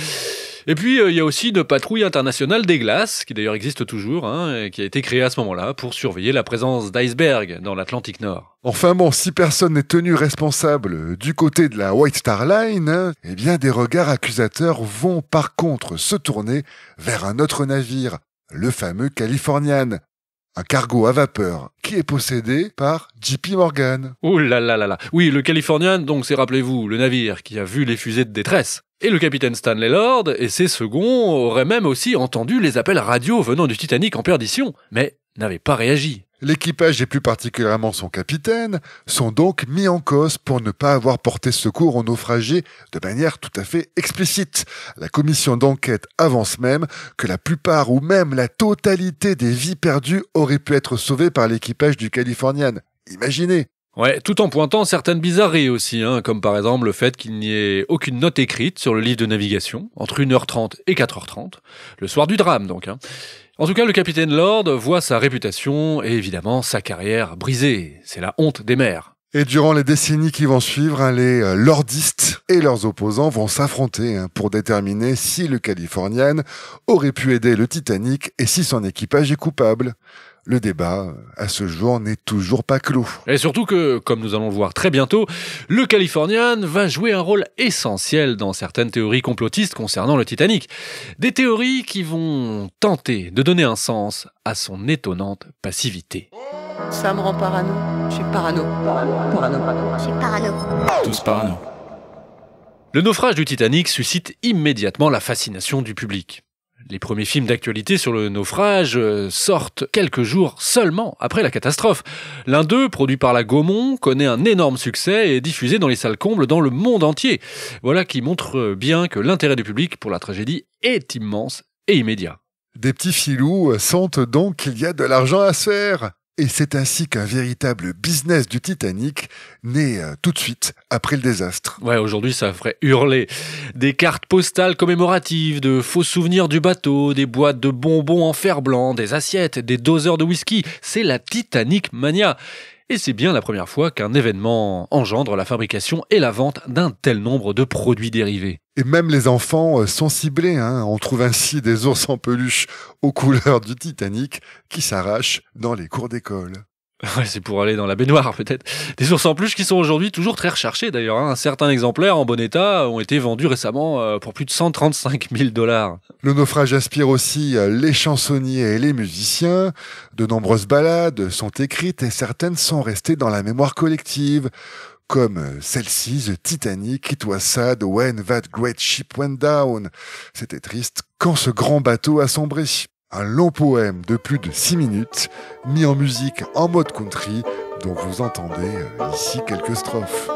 Et puis, il y a aussi une patrouille internationale des glaces, qui d'ailleurs existe toujours, et qui a été créée à ce moment-là pour surveiller la présence d'icebergs dans l'Atlantique Nord. Enfin bon, si personne n'est tenu responsable du côté de la White Star Line, eh bien des regards accusateurs vont par contre se tourner vers un autre navire, le fameux Californian. Un cargo à vapeur qui est possédé par JP Morgan. Oh là là là là. Oui, le Californian, donc c'est, rappelez-vous, le navire qui a vu les fusées de détresse. Et le capitaine Stanley Lord et ses seconds auraient même aussi entendu les appels radio venant du Titanic en perdition, mais n'avaient pas réagi. L'équipage et plus particulièrement son capitaine sont donc mis en cause pour ne pas avoir porté secours aux naufragés de manière tout à fait explicite. La commission d'enquête avance même que la plupart ou même la totalité des vies perdues auraient pu être sauvées par l'équipage du Californian. Imaginez! Ouais, tout en pointant certaines bizarreries aussi, comme par exemple le fait qu'il n'y ait aucune note écrite sur le livre de navigation, entre 1h30 et 4h30, le soir du drame donc. En tout cas, le capitaine Lord voit sa réputation et évidemment sa carrière brisée. C'est la honte des mers. Et durant les décennies qui vont suivre, les lordistes et leurs opposants vont s'affronter pour déterminer si le Californian aurait pu aider le Titanic et si son équipage est coupable. Le débat, à ce jour, n'est toujours pas clos. Et surtout que, comme nous allons le voir très bientôt, le Californian va jouer un rôle essentiel dans certaines théories complotistes concernant le Titanic. Des théories qui vont tenter de donner un sens à son étonnante passivité. Ça me rend parano. Je suis parano. Je suis parano. Tous parano. Le naufrage du Titanic suscite immédiatement la fascination du public. Les premiers films d'actualité sur le naufrage sortent quelques jours seulement après la catastrophe. L'un d'eux, produit par la Gaumont, connaît un énorme succès et est diffusé dans les salles combles dans le monde entier. Voilà qui montre bien que l'intérêt du public pour la tragédie est immense et immédiat. Des petits filous sentent donc qu'il y a de l'argent à se faire. Et c'est ainsi qu'un véritable business du Titanic naît tout de suite après le désastre. Ouais, aujourd'hui ça ferait hurler. Des cartes postales commémoratives, de faux souvenirs du bateau, des boîtes de bonbons en fer blanc, des assiettes, des doseurs de whisky. C'est la Titanic Mania. Et c'est bien la première fois qu'un événement engendre la fabrication et la vente d'un tel nombre de produits dérivés. Et même les enfants sont ciblés. On trouve ainsi des ours en peluche aux couleurs du Titanic qui s'arrachent dans les cours d'école. Ouais, c'est pour aller dans la baignoire peut-être. Des ours en peluche qui sont aujourd'hui toujours très recherchés d'ailleurs. Certains exemplaires en bon état ont été vendus récemment pour plus de 135 000 $. Le naufrage inspire aussi les chansonniers et les musiciens. De nombreuses ballades sont écrites et certaines sont restées dans la mémoire collective. Comme celle-ci, The Titanic, It was sad when that great ship went down. C'était triste quand ce grand bateau a sombré. Un long poème de plus de 6 minutes, mis en musique en mode country, dont vous entendez ici quelques strophes.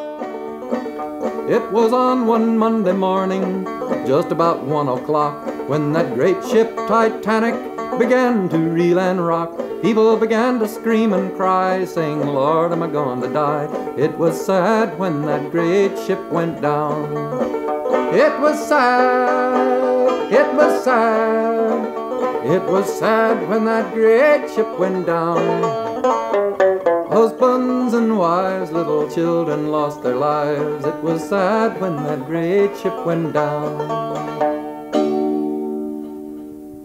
It was on one Monday morning, just about 1 o'clock, when that great ship Titanic began to reel and rock. People began to scream and cry, saying, Lord, am I going to die? It was sad when that great ship went down. It was sad, it was sad. It was sad when that great ship went down. Husbands and wives, little children lost their lives. It was sad when that great ship went down.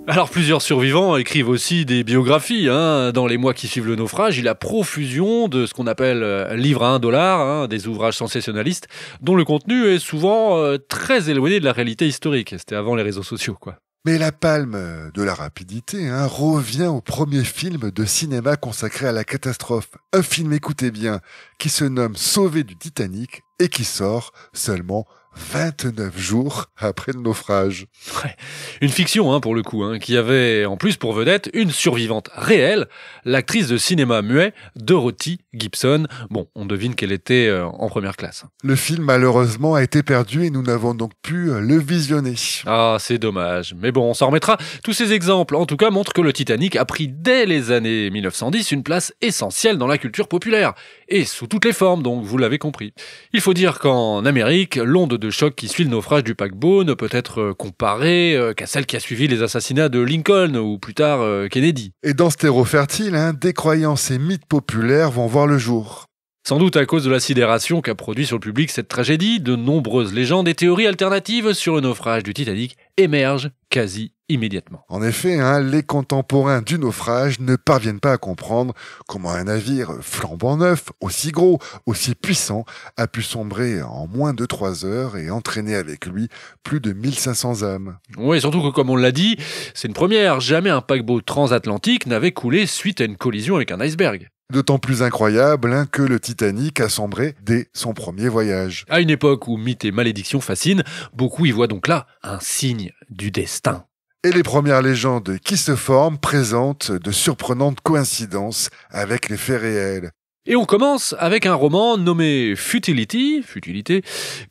Alors plusieurs survivants écrivent aussi des biographies. Dans les mois qui suivent le naufrage, il y a profusion de ce qu'on appelle livres à $1, des ouvrages sensationnalistes, dont le contenu est souvent très éloigné de la réalité historique. C'était avant les réseaux sociaux, quoi. Mais la palme de la rapidité revient au premier film de cinéma consacré à la catastrophe. Un film, écoutez bien, qui se nomme Sauvé du Titanic et qui sort seulement 29 jours après le naufrage. Ouais. Une fiction, pour le coup, qui avait en plus pour vedette une survivante réelle, l'actrice de cinéma muet Dorothy Gibson. Bon, on devine qu'elle était en première classe. Le film, malheureusement, a été perdu et nous n'avons donc pu le visionner. Ah, c'est dommage. Mais bon, on s'en remettra. Tous ces exemples, en tout cas, montrent que le Titanic a pris dès les années 1910 une place essentielle dans la culture populaire. Et sous toutes les formes, donc, vous l'avez compris. Il faut dire qu'en Amérique, l'onde de choc qui suit le naufrage du paquebot ne peut être comparée qu'à celle qui a suivi les assassinats de Lincoln ou plus tard Kennedy. Et dans ce terreau fertile, des croyances et mythes populaires vont voir le jour. Sans doute à cause de la sidération qu'a produit sur le public cette tragédie, de nombreuses légendes et théories alternatives sur le naufrage du Titanic émergent quasi immédiatement. En effet, les contemporains du naufrage ne parviennent pas à comprendre comment un navire flambant neuf, aussi gros, aussi puissant, a pu sombrer en moins de 3 heures et entraîner avec lui plus de 1500 âmes. Oui, surtout que comme on l'a dit, c'est une première. Jamais un paquebot transatlantique n'avait coulé suite à une collision avec un iceberg. D'autant plus incroyable que le Titanic a sombré dès son premier voyage. À une époque où mythes et malédictions fascinent, beaucoup y voient donc là un signe du destin. Et les premières légendes qui se forment présentent de surprenantes coïncidences avec les faits réels. Et on commence avec un roman nommé Futility,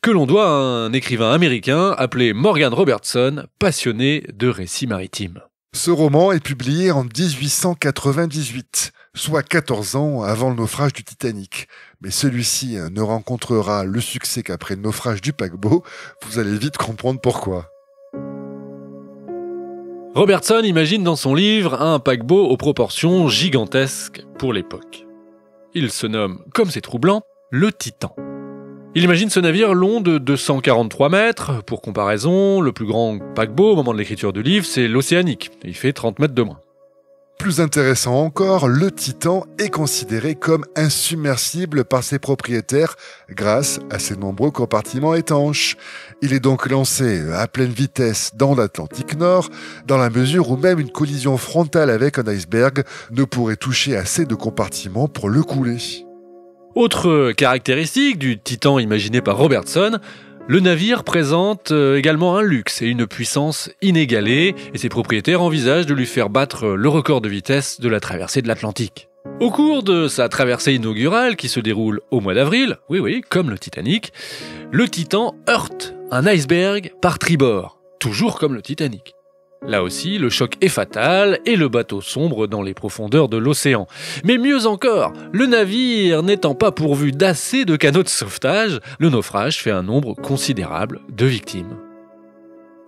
que l'on doit à un écrivain américain appelé Morgan Robertson, passionné de récits maritimes. Ce roman est publié en 1898, soit 14 ans avant le naufrage du Titanic. Mais celui-ci ne rencontrera le succès qu'après le naufrage du paquebot. Vous allez vite comprendre pourquoi. Robertson imagine dans son livre un paquebot aux proportions gigantesques pour l'époque. Il se nomme, comme c'est troublant, le Titan. Il imagine ce navire long de 243 mètres. Pour comparaison, le plus grand paquebot au moment de l'écriture du livre, c'est l'Océanique. Il fait 30 mètres de moins. Plus intéressant encore, le Titan est considéré comme insubmersible par ses propriétaires grâce à ses nombreux compartiments étanches. Il est donc lancé à pleine vitesse dans l'Atlantique Nord, dans la mesure où même une collision frontale avec un iceberg ne pourrait toucher assez de compartiments pour le couler. Autre caractéristique du Titan imaginé par Robertson, le navire présente également un luxe et une puissance inégalée, et ses propriétaires envisagent de lui faire battre le record de vitesse de la traversée de l'Atlantique. Au cours de sa traversée inaugurale, qui se déroule au mois d'avril, oui, comme le Titanic, le Titan heurte un iceberg par tribord, toujours comme le Titanic. Là aussi, le choc est fatal et le bateau sombre dans les profondeurs de l'océan. Mais mieux encore, le navire n'étant pas pourvu d'assez de canaux de sauvetage, le naufrage fait un nombre considérable de victimes.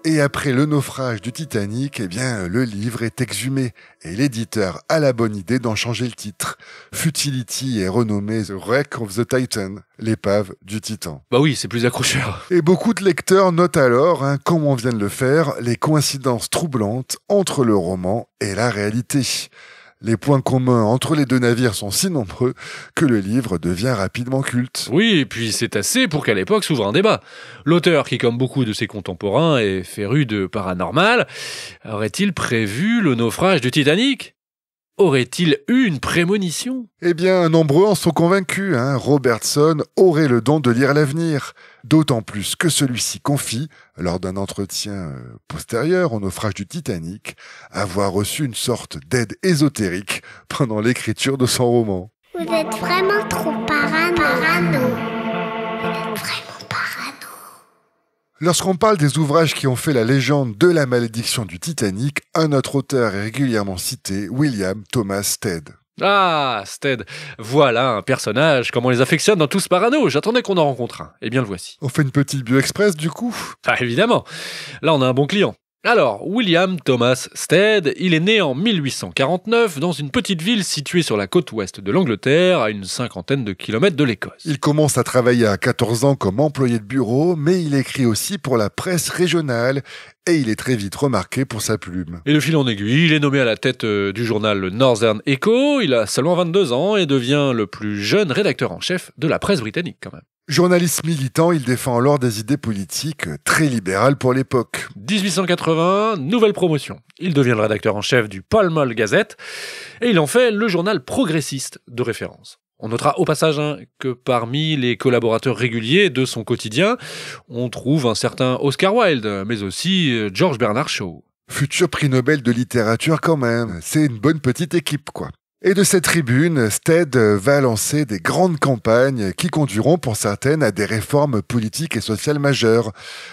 Et après le naufrage du Titanic, le livre est exhumé et l'éditeur a la bonne idée d'en changer le titre. Futility est renommé The Wreck of the Titan, l'épave du Titan. Bah oui, c'est plus accrocheur. Et beaucoup de lecteurs notent alors, comme on vient de le faire, les coïncidences troublantes entre le roman et la réalité. Les points communs entre les deux navires sont si nombreux que le livre devient rapidement culte. Oui, et puis c'est assez pour qu'à l'époque s'ouvre un débat. L'auteur, qui comme beaucoup de ses contemporains est féru de paranormal, aurait-il prévu le naufrage du Titanic ? Aurait-il eu une prémonition ? Nombreux en sont convaincus. Robertson aurait le don de lire l'avenir. D'autant plus que celui-ci confie, lors d'un entretien postérieur au naufrage du Titanic, avoir reçu une sorte d'aide ésotérique pendant l'écriture de son roman. Vous êtes vraiment trop parano. Vous êtes vraiment parano. Lorsqu'on parle des ouvrages qui ont fait la légende de la malédiction du Titanic, un autre auteur est régulièrement cité, William Thomas Stead. Ah, Stead, voilà un personnage, comme on les affectionne dans Tous Parano. J'attendais qu'on en rencontre un. Eh bien, le voici. On fait une petite bio express, du coup ? Ah, évidemment. Là, on a un bon client. Alors, William Thomas Stead, il est né en 1849 dans une petite ville située sur la côte ouest de l'Angleterre, à une 50aine de kilomètres de l'Écosse. Il commence à travailler à 14 ans comme employé de bureau, mais il écrit aussi pour la presse régionale et il est très vite remarqué pour sa plume. Et de fil en aiguille, il est nommé à la tête du journal Northern Echo, il a seulement 22 ans et devient le plus jeune rédacteur en chef de la presse britannique quand même. Journaliste militant, il défend alors des idées politiques très libérales pour l'époque. 1880, nouvelle promotion. Il devient le rédacteur en chef du Pall Mall Gazette et il en fait le journal progressiste de référence. On notera au passage que parmi les collaborateurs réguliers de son quotidien, on trouve un certain Oscar Wilde, mais aussi George Bernard Shaw. Futur prix Nobel de littérature quand même. C'est une bonne petite équipe, quoi. Et de cette tribune, Stead va lancer des grandes campagnes qui conduiront pour certaines à des réformes politiques et sociales majeures.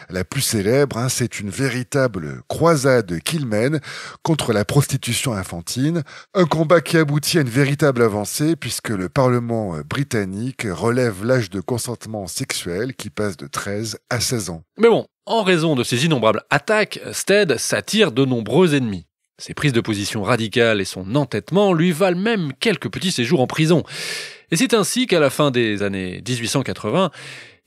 La plus célèbre, c'est une véritable croisade qu'il mène contre la prostitution infantile, un combat qui aboutit à une véritable avancée puisque le Parlement britannique relève l'âge de consentement sexuel qui passe de 13 à 16 ans. Mais bon, en raison de ces innombrables attaques, Stead s'attire de nombreux ennemis. Ses prises de position radicales et son entêtement lui valent même quelques petits séjours en prison. Et c'est ainsi qu'à la fin des années 1880,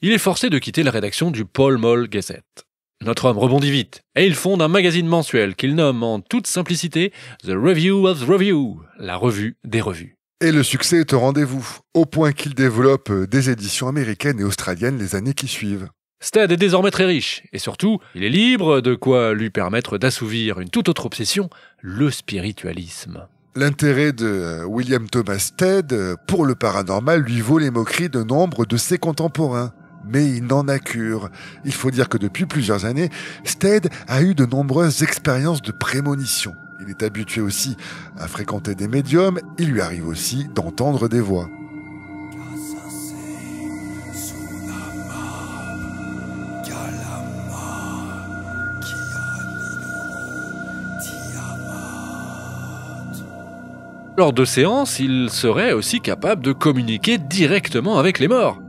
il est forcé de quitter la rédaction du Pall Mall Gazette. Notre homme rebondit vite, et il fonde un magazine mensuel qu'il nomme en toute simplicité The Review of the Review, la revue des revues. Et le succès est au rendez-vous, au point qu'il développe des éditions américaines et australiennes les années qui suivent. Stead est désormais très riche, et surtout, il est libre, de quoi lui permettre d'assouvir une toute autre obsession, le spiritualisme. L'intérêt de William Thomas Stead pour le paranormal lui vaut les moqueries de nombre de ses contemporains. Mais il n'en a cure. Il faut dire que depuis plusieurs années, Stead a eu de nombreuses expériences de prémonition. Il est habitué aussi à fréquenter des médiums, il lui arrive aussi d'entendre des voix. Lors de séances, il serait aussi capable de communiquer directement avec les morts.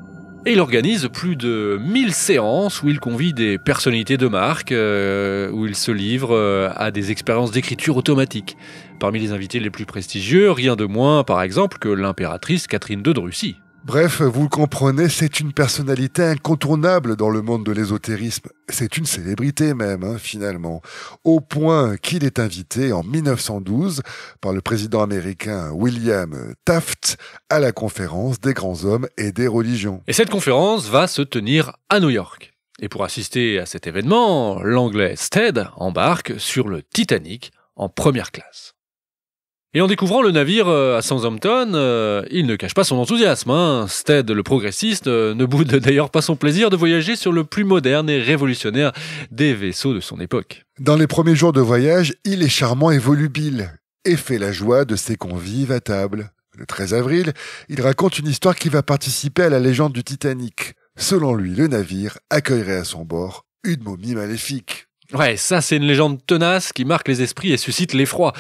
Et il organise plus de 1000 séances où il convie des personnalités de marque, où il se livre à des expériences d'écriture automatique. Parmi les invités les plus prestigieux, rien de moins par exemple que l'impératrice Catherine II de Russie. Bref, vous le comprenez, c'est une personnalité incontournable dans le monde de l'ésotérisme. C'est une célébrité même, finalement. Au point qu'il est invité en 1912 par le président américain William Taft à la conférence des grands hommes et des religions. Et cette conférence va se tenir à New York. Et pour assister à cet événement, l'anglais Stead embarque sur le Titanic en première classe. Et en découvrant le navire à Southampton, il ne cache pas son enthousiasme. Stead, le progressiste, ne boude d'ailleurs pas son plaisir de voyager sur le plus moderne et révolutionnaire des vaisseaux de son époque. Dans les premiers jours de voyage, il est charmant et volubile, et fait la joie de ses convives à table. Le 13 avril, il raconte une histoire qui va participer à la légende du Titanic. Selon lui, le navire accueillerait à son bord une momie maléfique. Ouais, ça c'est une légende tenace qui marque les esprits et suscite l'effroi.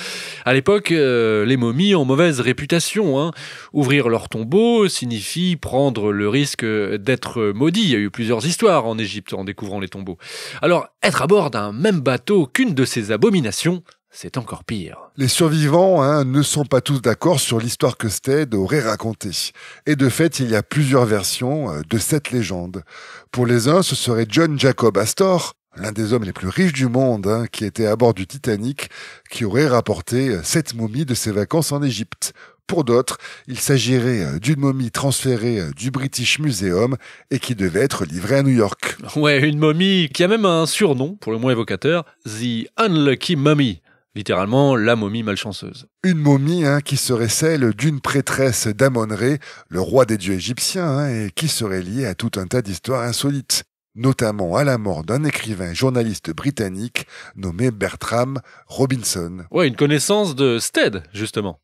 À l'époque, les momies ont mauvaise réputation. Ouvrir leur tombeau signifie prendre le risque d'être maudit. Il y a eu plusieurs histoires en Égypte en découvrant les tombeaux. Alors, être à bord d'un même bateau qu'une de ces abominations, c'est encore pire. Les survivants ne sont pas tous d'accord sur l'histoire que Stead aurait racontée. Et de fait, il y a plusieurs versions de cette légende. Pour les uns, ce serait John Jacob Astor, l'un des hommes les plus riches du monde, qui était à bord du Titanic, qui aurait rapporté cette momie de ses vacances en Égypte. Pour d'autres, il s'agirait d'une momie transférée du British Museum et qui devait être livrée à New York. Ouais, une momie qui a même un surnom, pour le moins évocateur, The Unlucky Mummy. Littéralement, la momie malchanceuse. Une momie qui serait celle d'une prêtresse d'Amon-Ré, le roi des dieux égyptiens, et qui serait liée à tout un tas d'histoires insolites, notamment à la mort d'un écrivain journaliste britannique nommé Bertram Robinson. Ouais, une connaissance de Stead, justement.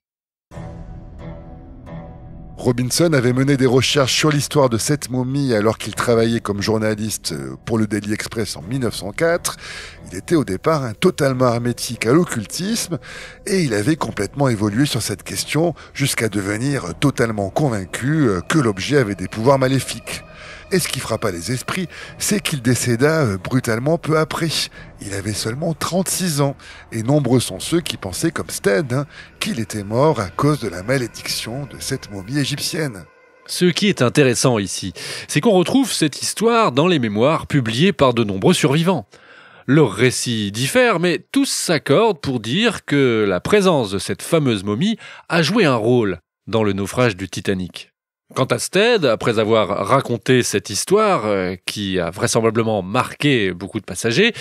Robinson avait mené des recherches sur l'histoire de cette momie alors qu'il travaillait comme journaliste pour le Daily Express en 1904. Il était au départ totalement hermétique à l'occultisme et il avait complètement évolué sur cette question jusqu'à devenir totalement convaincu que l'objet avait des pouvoirs maléfiques. Et ce qui frappa les esprits, c'est qu'il décéda brutalement peu après. Il avait seulement 36 ans, et nombreux sont ceux qui pensaient comme Stead qu'il était mort à cause de la malédiction de cette momie égyptienne. Ce qui est intéressant ici, c'est qu'on retrouve cette histoire dans les mémoires publiées par de nombreux survivants. Leurs récits diffèrent, mais tous s'accordent pour dire que la présence de cette fameuse momie a joué un rôle dans le naufrage du Titanic. Quant à Stead, après avoir raconté cette histoire qui a vraisemblablement marqué beaucoup de passagers,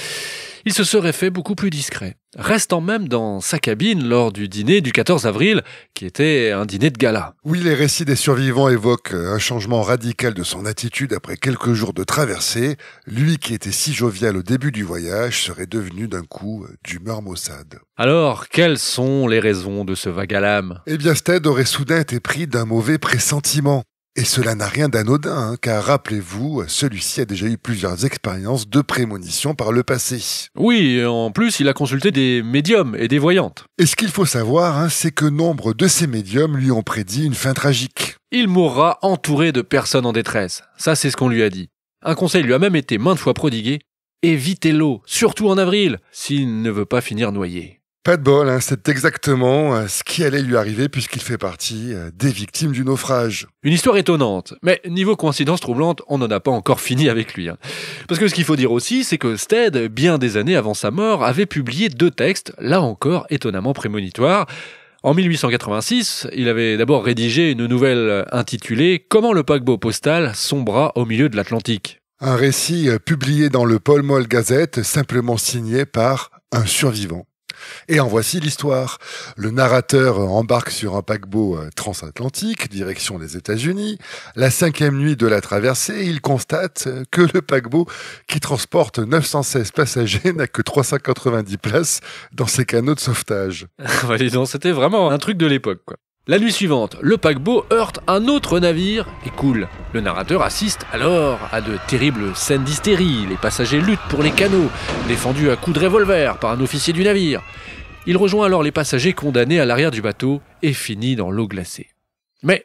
il se serait fait beaucoup plus discret, restant même dans sa cabine lors du dîner du 14 avril, qui était un dîner de gala. Oui, les récits des survivants évoquent un changement radical de son attitude après quelques jours de traversée. Lui qui était si jovial au début du voyage serait devenu d'un coup d'humeur maussade. Alors, quelles sont les raisons de ce vague à l'âme ? Eh bien, Stead aurait soudain été pris d'un mauvais pressentiment. Et cela n'a rien d'anodin, car rappelez-vous, celui-ci a déjà eu plusieurs expériences de prémonition par le passé. Oui, et en plus, il a consulté des médiums et des voyantes. Et ce qu'il faut savoir, c'est que nombre de ces médiums lui ont prédit une fin tragique. Il mourra entouré de personnes en détresse. Ça, c'est ce qu'on lui a dit. Un conseil lui a même été maintes fois prodigué. Évitez l'eau, surtout en avril, s'il ne veut pas finir noyé. Pas de bol, c'est exactement ce qui allait lui arriver puisqu'il fait partie des victimes du naufrage. Une histoire étonnante, mais niveau coïncidence troublante, on n'en a pas encore fini avec lui. Parce que ce qu'il faut dire aussi, c'est que Stead, bien des années avant sa mort, avait publié 2 textes, là encore étonnamment prémonitoires. En 1886, il avait d'abord rédigé une nouvelle intitulée « Comment le paquebot postal sombra au milieu de l'Atlantique ». Un récit publié dans le Pall Mall Gazette, simplement signé par un survivant. Et en voici l'histoire. Le narrateur embarque sur un paquebot transatlantique, direction les États-Unis. La 5e nuit de la traversée, il constate que le paquebot, qui transporte 916 passagers, n'a que 390 places dans ses canaux de sauvetage. Dis donc, c'était vraiment un truc de l'époque, quoi. La nuit suivante, le paquebot heurte un autre navire et coule. Le narrateur assiste alors à de terribles scènes d'hystérie. Les passagers luttent pour les canaux, défendus à coups de revolver par un officier du navire. Il rejoint alors les passagers condamnés à l'arrière du bateau et finit dans l'eau glacée. Mais,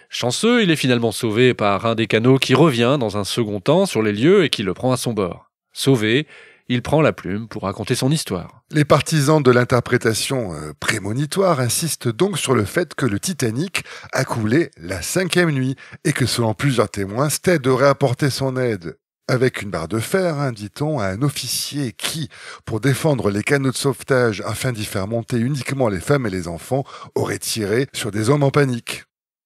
chanceux, il est finalement sauvé par un des canots qui revient dans un second temps sur les lieux et qui le prend à son bord. Sauvé, il prend la plume pour raconter son histoire. Les partisans de l'interprétation prémonitoire insistent donc sur le fait que le Titanic a coulé la 5e nuit et que selon plusieurs témoins, Stead aurait apporté son aide avec une barre de fer, dit-on, à un officier qui, pour défendre les canaux de sauvetage afin d'y faire monter uniquement les femmes et les enfants, aurait tiré sur des hommes en panique.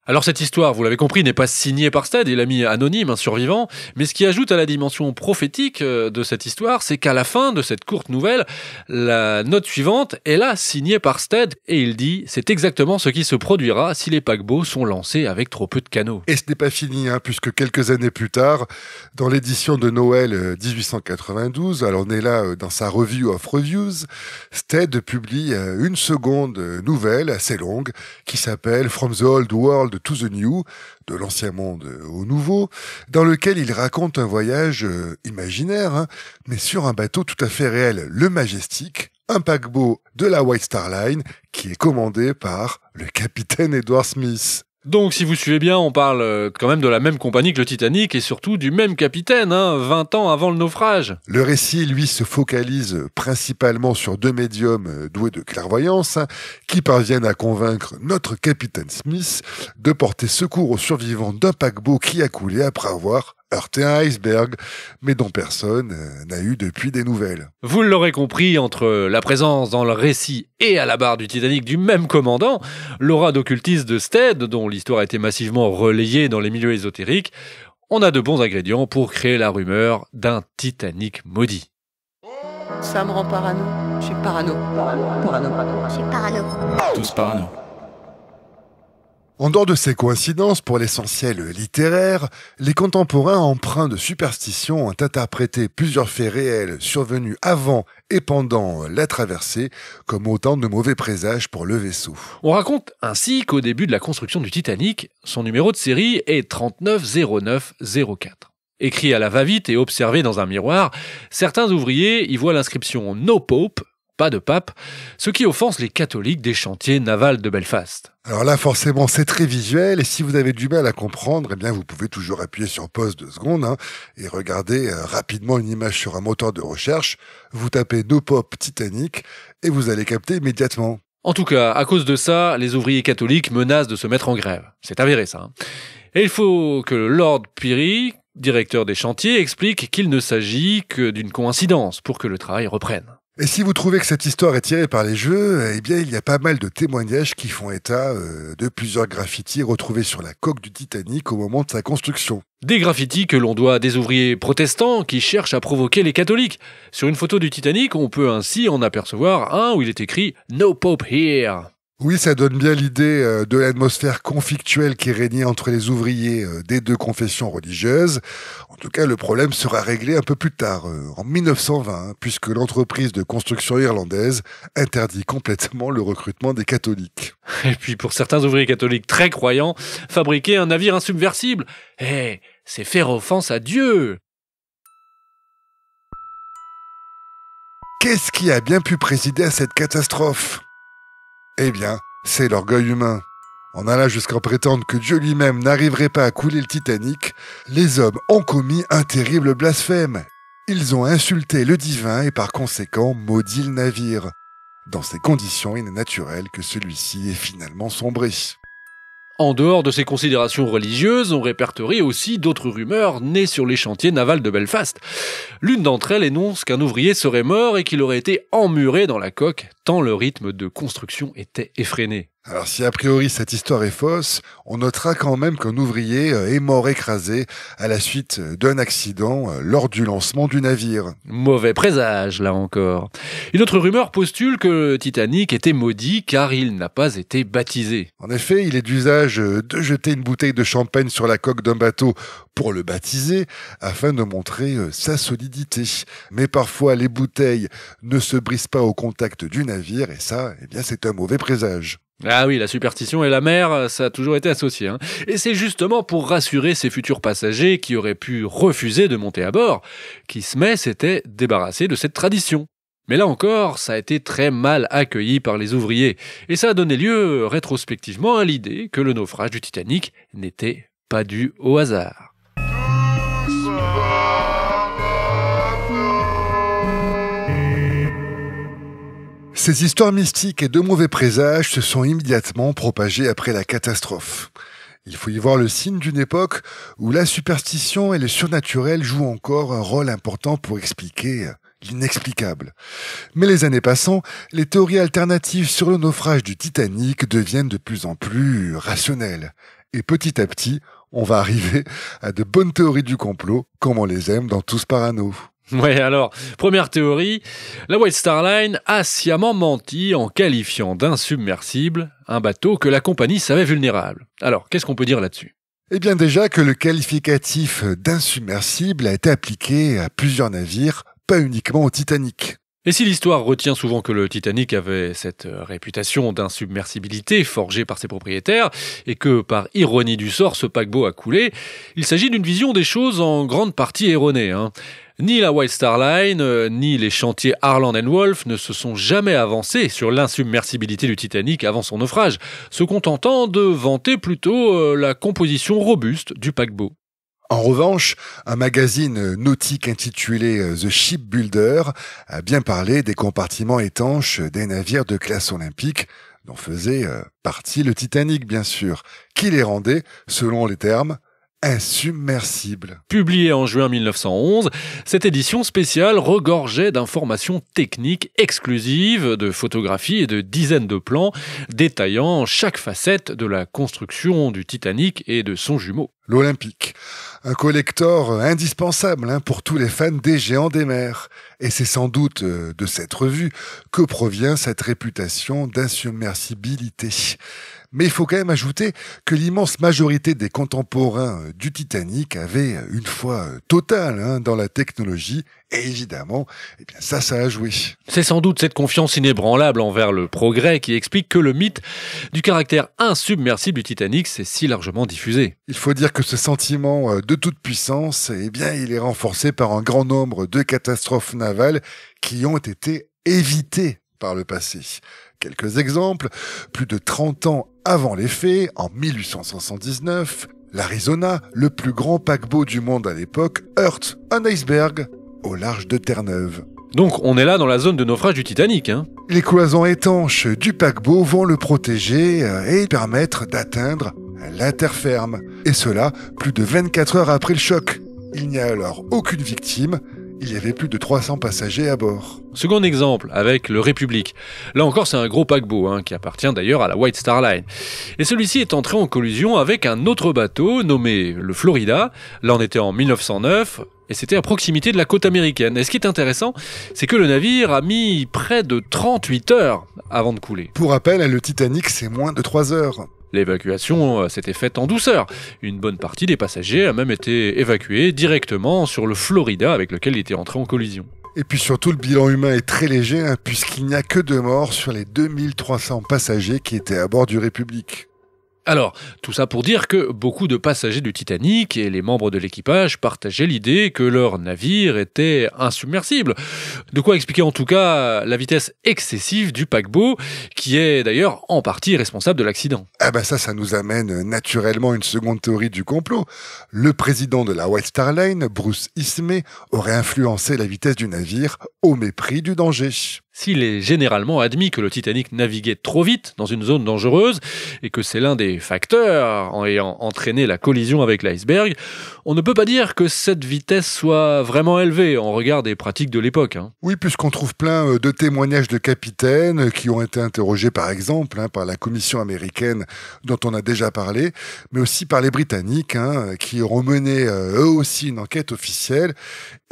Alors cette histoire, vous l'avez compris, n'est pas signée par Stead, il a mis anonyme, un survivant, mais ce qui ajoute à la dimension prophétique de cette histoire, c'est qu'à la fin de cette courte nouvelle, la note suivante est là, signée par Stead, et il dit « C'est exactement ce qui se produira si les paquebots sont lancés avec trop peu de canaux ». Et ce n'est pas fini, puisque quelques années plus tard, dans l'édition de Noël 1892, alors on est là dans sa Review of Reviews, Stead publie une seconde nouvelle assez longue qui s'appelle « From the Old World to the New », de l'ancien monde au nouveau, dans lequel il raconte un voyage imaginaire, mais sur un bateau tout à fait réel, le Majestic, un paquebot de la White Star Line qui est commandé par le capitaine Edward Smith. Donc, si vous suivez bien, on parle quand même de la même compagnie que le Titanic et surtout du même capitaine, 20 ans avant le naufrage. Le récit, lui, se focalise principalement sur 2 médiums doués de clairvoyance qui parviennent à convaincre notre capitaine Smith de porter secours aux survivants d'un paquebot qui a coulé après avoir heurté un iceberg, mais dont personne n'a eu depuis des nouvelles. Vous l'aurez compris, entre la présence dans le récit et à la barre du Titanic du même commandant, l'aura d'occultisme de Stead, dont l'histoire a été massivement relayée dans les milieux ésotériques, on a de bons ingrédients pour créer la rumeur d'un Titanic maudit. Ça me rend parano. Je suis parano. Je suis parano. Tous parano. En dehors de ces coïncidences, pour l'essentiel littéraire, les contemporains empreints de superstition ont interprété plusieurs faits réels survenus avant et pendant la traversée comme autant de mauvais présages pour le vaisseau. On raconte ainsi qu'au début de la construction du Titanic, son numéro de série est 390904. Écrit à la va-vite et observé dans un miroir, certains ouvriers y voient l'inscription « No Pope », pas de pape, ce qui offense les catholiques des chantiers navals de Belfast. Alors là, forcément, c'est très visuel, et si vous avez du mal à comprendre, eh bien, vous pouvez toujours appuyer sur pause 2 secondes, et regarder rapidement une image sur un moteur de recherche. Vous tapez No Pope Titanic, et vous allez capter immédiatement. En tout cas, à cause de ça, les ouvriers catholiques menacent de se mettre en grève. C'est avéré, ça. Et il faut que Lord Pirrie, directeur des chantiers, explique qu'il ne s'agit que d'une coïncidence pour que le travail reprenne. Et si vous trouvez que cette histoire est tirée par les jeux, eh bien il y a pas mal de témoignages qui font état de plusieurs graffitis retrouvés sur la coque du Titanic au moment de sa construction. Des graffitis que l'on doit à des ouvriers protestants qui cherchent à provoquer les catholiques. Sur une photo du Titanic, on peut ainsi en apercevoir un où il est écrit « No Pope here ». Oui, ça donne bien l'idée de l'atmosphère conflictuelle qui régnait entre les ouvriers des deux confessions religieuses. En tout cas, le problème sera réglé un peu plus tard, en 1920, puisque l'entreprise de construction irlandaise interdit complètement le recrutement des catholiques. Et puis pour certains ouvriers catholiques très croyants, fabriquer un navire insubmersible, c'est faire offense à Dieu. Qu'est-ce qui a bien pu présider à cette catastrophe ? Eh bien, c'est l'orgueil humain. En allant jusqu'à prétendre que Dieu lui-même n'arriverait pas à couler le Titanic, les hommes ont commis un terrible blasphème. Ils ont insulté le divin et par conséquent maudit le navire. Dans ces conditions, il est naturel que celui-ci ait finalement sombré. En dehors de ces considérations religieuses, on répertorie aussi d'autres rumeurs nées sur les chantiers navals de Belfast. L'une d'entre elles énonce qu'un ouvrier serait mort et qu'il aurait été emmuré dans la coque, tant le rythme de construction était effréné. Alors si a priori cette histoire est fausse, on notera quand même qu'un ouvrier est mort écrasé à la suite d'un accident lors du lancement du navire. Mauvais présage, là encore. Une autre rumeur postule que le Titanic était maudit car il n'a pas été baptisé. En effet, il est d'usage de jeter une bouteille de champagne sur la coque d'un bateau pour le baptiser, afin de montrer sa solidité. Mais parfois, les bouteilles ne se brisent pas au contact du navire, et ça, eh bien, c'est un mauvais présage. Ah oui, la superstition et la mer, ça a toujours été associé. Et c'est justement pour rassurer ces futurs passagers qui auraient pu refuser de monter à bord qu'Ismay s'était débarrassé de cette tradition. Mais là encore, ça a été très mal accueilli par les ouvriers, et ça a donné lieu rétrospectivement à l'idée que le naufrage du Titanic n'était pas dû au hasard. Ces histoires mystiques et de mauvais présages se sont immédiatement propagées après la catastrophe. Il faut y voir le signe d'une époque où la superstition et le surnaturel jouent encore un rôle important pour expliquer l'inexplicable. Mais les années passant, les théories alternatives sur le naufrage du Titanic deviennent de plus en plus rationnelles. Et petit à petit, on va arriver à de bonnes théories du complot, comme on les aime dans Tous Parano. Ouais, alors, première théorie, la White Star Line a sciemment menti en qualifiant d'insubmersible un bateau que la compagnie savait vulnérable. Alors, qu'est-ce qu'on peut dire là-dessus ? Eh bien déjà que le qualificatif d'insubmersible a été appliqué à plusieurs navires, pas uniquement au Titanic. Et si l'histoire retient souvent que le Titanic avait cette réputation d'insubmersibilité forgée par ses propriétaires, et que, par ironie du sort, ce paquebot a coulé, il s'agit d'une vision des choses en grande partie erronée. Ni la White Star Line, ni les chantiers Harland & Wolff ne se sont jamais avancés sur l'insubmersibilité du Titanic avant son naufrage, se contentant de vanter plutôt la composition robuste du paquebot. En revanche, un magazine nautique intitulé The Shipbuilder a bien parlé des compartiments étanches des navires de classe olympique, dont faisait partie le Titanic bien sûr, qui les rendait, selon les termes, insubmersible. Publiée en juin 1911, cette édition spéciale regorgeait d'informations techniques exclusives, de photographies et de dizaines de plans détaillant chaque facette de la construction du Titanic et de son jumeau. L'Olympique, un collector indispensable pour tous les fans des géants des mers. Et c'est sans doute de cette revue que provient cette réputation d'insubmersibilité. Mais il faut quand même ajouter que l'immense majorité des contemporains du Titanic avaient une foi totale dans la technologie, et évidemment, ça a joué. C'est sans doute cette confiance inébranlable envers le progrès qui explique que le mythe du caractère insubmersible du Titanic s'est si largement diffusé. Il faut dire que ce sentiment de toute puissance, il est renforcé par un grand nombre de catastrophes navales qui ont été évitées par le passé. Quelques exemples, plus de 30 ans avant les faits, en 1879, l'Arizona, le plus grand paquebot du monde à l'époque, heurte un iceberg au large de Terre-Neuve. Donc on est là dans la zone de naufrage du Titanic. Les cloisons étanches du paquebot vont le protéger et permettre d'atteindre la terre ferme. Et cela plus de 24 heures après le choc. Il n'y a alors aucune victime Il y avait plus de 300 passagers à bord. Second exemple, avec le République. Là encore, c'est un gros paquebot, qui appartient d'ailleurs à la White Star Line. Et celui-ci est entré en collision avec un autre bateau nommé le Florida. Là, on était en 1909. Et c'était à proximité de la côte américaine. Et ce qui est intéressant, c'est que le navire a mis près de 38 heures avant de couler. Pour rappel, le Titanic, c'est moins de 3 heures. L'évacuation s'était faite en douceur. Une bonne partie des passagers a même été évacués directement sur le Florida avec lequel il était entré en collision. Et puis surtout, le bilan humain est très léger, puisqu'il n'y a que 2 morts sur les 2300 passagers qui étaient à bord du République. Alors, tout ça pour dire que beaucoup de passagers du Titanic et les membres de l'équipage partageaient l'idée que leur navire était insubmersible. De quoi expliquer en tout cas la vitesse excessive du paquebot, qui est d'ailleurs en partie responsable de l'accident. Ça nous amène naturellement à une seconde théorie du complot. Le président de la White Star Line, Bruce Ismay, aurait influencé la vitesse du navire au mépris du danger. S'il est généralement admis que le Titanic naviguait trop vite dans une zone dangereuse et que c'est l'un des facteurs ayant entraîné la collision avec l'iceberg, on ne peut pas dire que cette vitesse soit vraiment élevée en regard des pratiques de l'époque. Oui, puisqu'on trouve plein de témoignages de capitaines qui ont été interrogés par exemple par la commission américaine dont on a déjà parlé, mais aussi par les Britanniques qui auront mené eux aussi une enquête officielle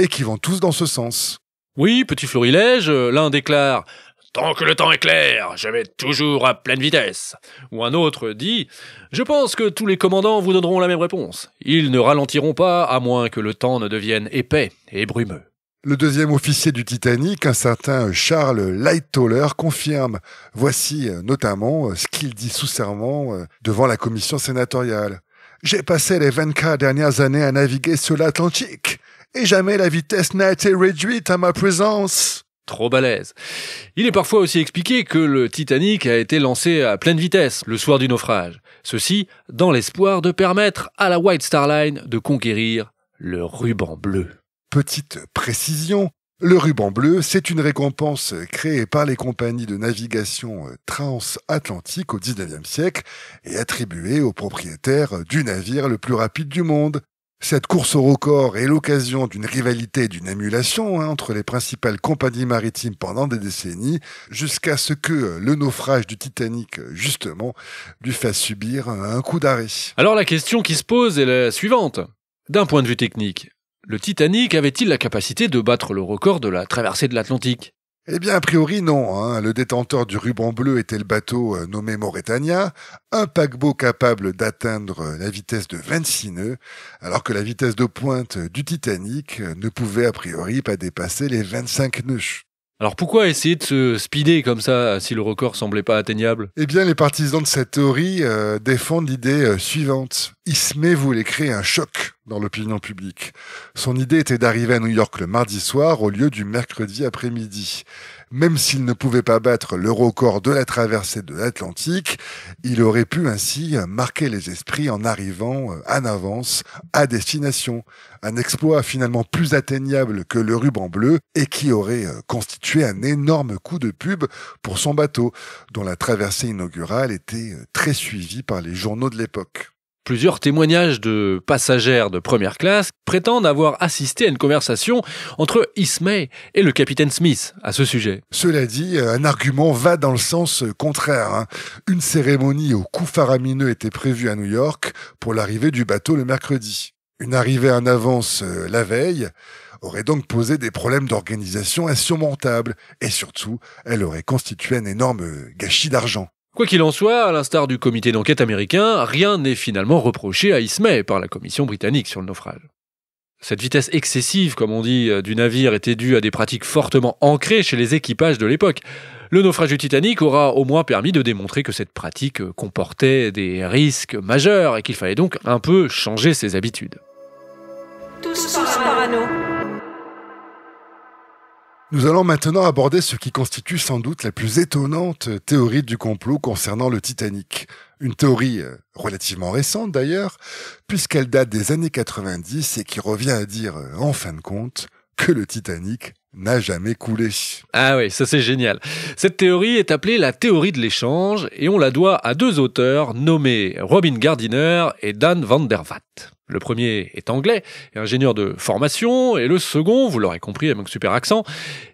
et qui vont tous dans ce sens. Oui, petit florilège, l'un déclare « Tant que le temps est clair, je vais toujours à pleine vitesse ». Ou un autre dit « Je pense que tous les commandants vous donneront la même réponse. Ils ne ralentiront pas à moins que le temps ne devienne épais et brumeux ». Le deuxième officier du Titanic, un certain Charles Lightoller, confirme. Voici notamment ce qu'il dit sous serment devant la commission sénatoriale. « J'ai passé les 24 dernières années à naviguer sur l'Atlantique. Et jamais la vitesse n'a été réduite à ma présence. » Trop balèze. Il est parfois aussi expliqué que le Titanic a été lancé à pleine vitesse le soir du naufrage. Ceci dans l'espoir de permettre à la White Star Line de conquérir le ruban bleu. Petite précision, le ruban bleu, c'est une récompense créée par les compagnies de navigation transatlantique au XIXe siècle et attribuée au propriétaire du navire le plus rapide du monde. Cette course au record est l'occasion d'une rivalité et d'une émulation entre les principales compagnies maritimes pendant des décennies, jusqu'à ce que le naufrage du Titanic, justement, lui fasse subir un coup d'arrêt. Alors la question qui se pose est la suivante. D'un point de vue technique, le Titanic avait-il la capacité de battre le record de la traversée de l'Atlantique ? Eh bien, a priori, non. Le détenteur du ruban bleu était le bateau nommé Mauretania, un paquebot capable d'atteindre la vitesse de 26 nœuds, alors que la vitesse de pointe du Titanic ne pouvait a priori pas dépasser les 25 nœuds. Alors pourquoi essayer de se speeder comme ça si le record semblait pas atteignable ? Eh bien, les partisans de cette théorie défendent l'idée suivante. Ismay voulait créer un choc dans l'opinion publique. Son idée était d'arriver à New York le mardi soir au lieu du mercredi après-midi. Même s'il ne pouvait pas battre le record de la traversée de l'Atlantique, il aurait pu ainsi marquer les esprits en arrivant en avance à destination. Un exploit finalement plus atteignable que le ruban bleu et qui aurait constitué un énorme coup de pub pour son bateau, dont la traversée inaugurale était très suivie par les journaux de l'époque. Plusieurs témoignages de passagères de première classe prétendent avoir assisté à une conversation entre Ismay et le capitaine Smith à ce sujet. Cela dit, un argument va dans le sens contraire. Une cérémonie au coup faramineux était prévue à New York pour l'arrivée du bateau le mercredi. Une arrivée en avance la veille aurait donc posé des problèmes d'organisation insurmontables et surtout, elle aurait constitué un énorme gâchis d'argent. Quoi qu'il en soit, à l'instar du comité d'enquête américain, rien n'est finalement reproché à Ismay par la commission britannique sur le naufrage. Cette vitesse excessive, comme on dit, du navire était due à des pratiques fortement ancrées chez les équipages de l'époque. Le naufrage du Titanic aura au moins permis de démontrer que cette pratique comportait des risques majeurs et qu'il fallait donc un peu changer ses habitudes. Tous parano. Nous allons maintenant aborder ce qui constitue sans doute la plus étonnante théorie du complot concernant le Titanic. Une théorie relativement récente d'ailleurs, puisqu'elle date des années 90 et qui revient à dire, en fin de compte, que le Titanic n'a jamais coulé. Ah oui, ça c'est génial. Cette théorie est appelée la théorie de l'échange et on la doit à deux auteurs nommés Robin Gardiner et Dan van der Vat. Le premier est anglais et ingénieur de formation, et le second, vous l'aurez compris avec mon super accent,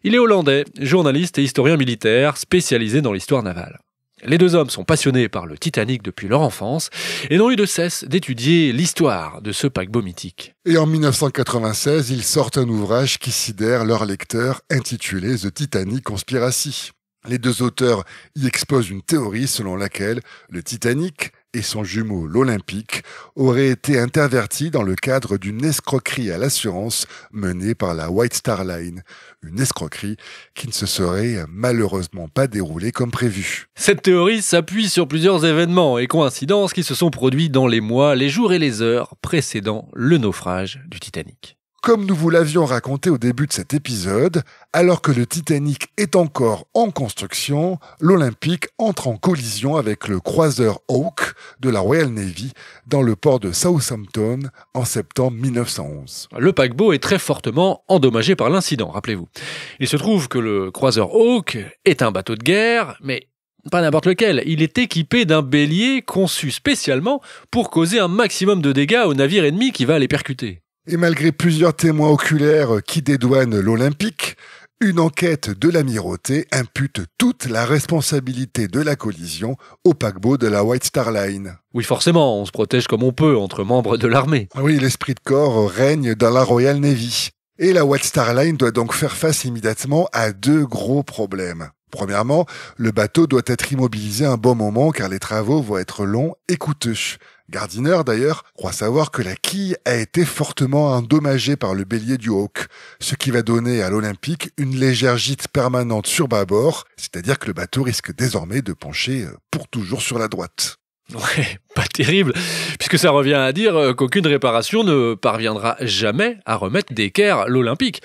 il est hollandais, journaliste et historien militaire spécialisé dans l'histoire navale. Les deux hommes sont passionnés par le Titanic depuis leur enfance et n'ont eu de cesse d'étudier l'histoire de ce paquebot mythique. Et en 1996, ils sortent un ouvrage qui sidère leur lecteur intitulé The Titanic Conspiracy. Les deux auteurs y exposent une théorie selon laquelle le Titanic et son jumeau l'Olympique auraient été intervertis dans le cadre d'une escroquerie à l'assurance menée par la White Star Line. Une escroquerie qui ne se serait malheureusement pas déroulée comme prévu. Cette théorie s'appuie sur plusieurs événements et coïncidences qui se sont produits dans les mois, les jours et les heures précédant le naufrage du Titanic. Comme nous vous l'avions raconté au début de cet épisode, alors que le Titanic est encore en construction, l'Olympique entre en collision avec le croiseur Hawke de la Royal Navy dans le port de Southampton en septembre 1911. Le paquebot est très fortement endommagé par l'incident, rappelez-vous. Il se trouve que le croiseur Hawke est un bateau de guerre, mais pas n'importe lequel. Il est équipé d'un bélier conçu spécialement pour causer un maximum de dégâts au navire ennemi qui va les percuter. Et malgré plusieurs témoins oculaires qui dédouanent l'Olympique, une enquête de l'amirauté impute toute la responsabilité de la collision au paquebot de la White Star Line. Oui, forcément, on se protège comme on peut entre membres de l'armée. Oui, l'esprit de corps règne dans la Royal Navy. Et la White Star Line doit donc faire face immédiatement à deux gros problèmes. Premièrement, le bateau doit être immobilisé un bon moment car les travaux vont être longs et coûteux. Gardiner, d'ailleurs, croit savoir que la quille a été fortement endommagée par le bélier du Hawke, ce qui va donner à l'Olympique une légère gîte permanente sur bâbord, c'est-à-dire que le bateau risque désormais de pencher pour toujours sur la droite. Ouais, pas terrible, puisque ça revient à dire qu'aucune réparation ne parviendra jamais à remettre d'équerre l'Olympique.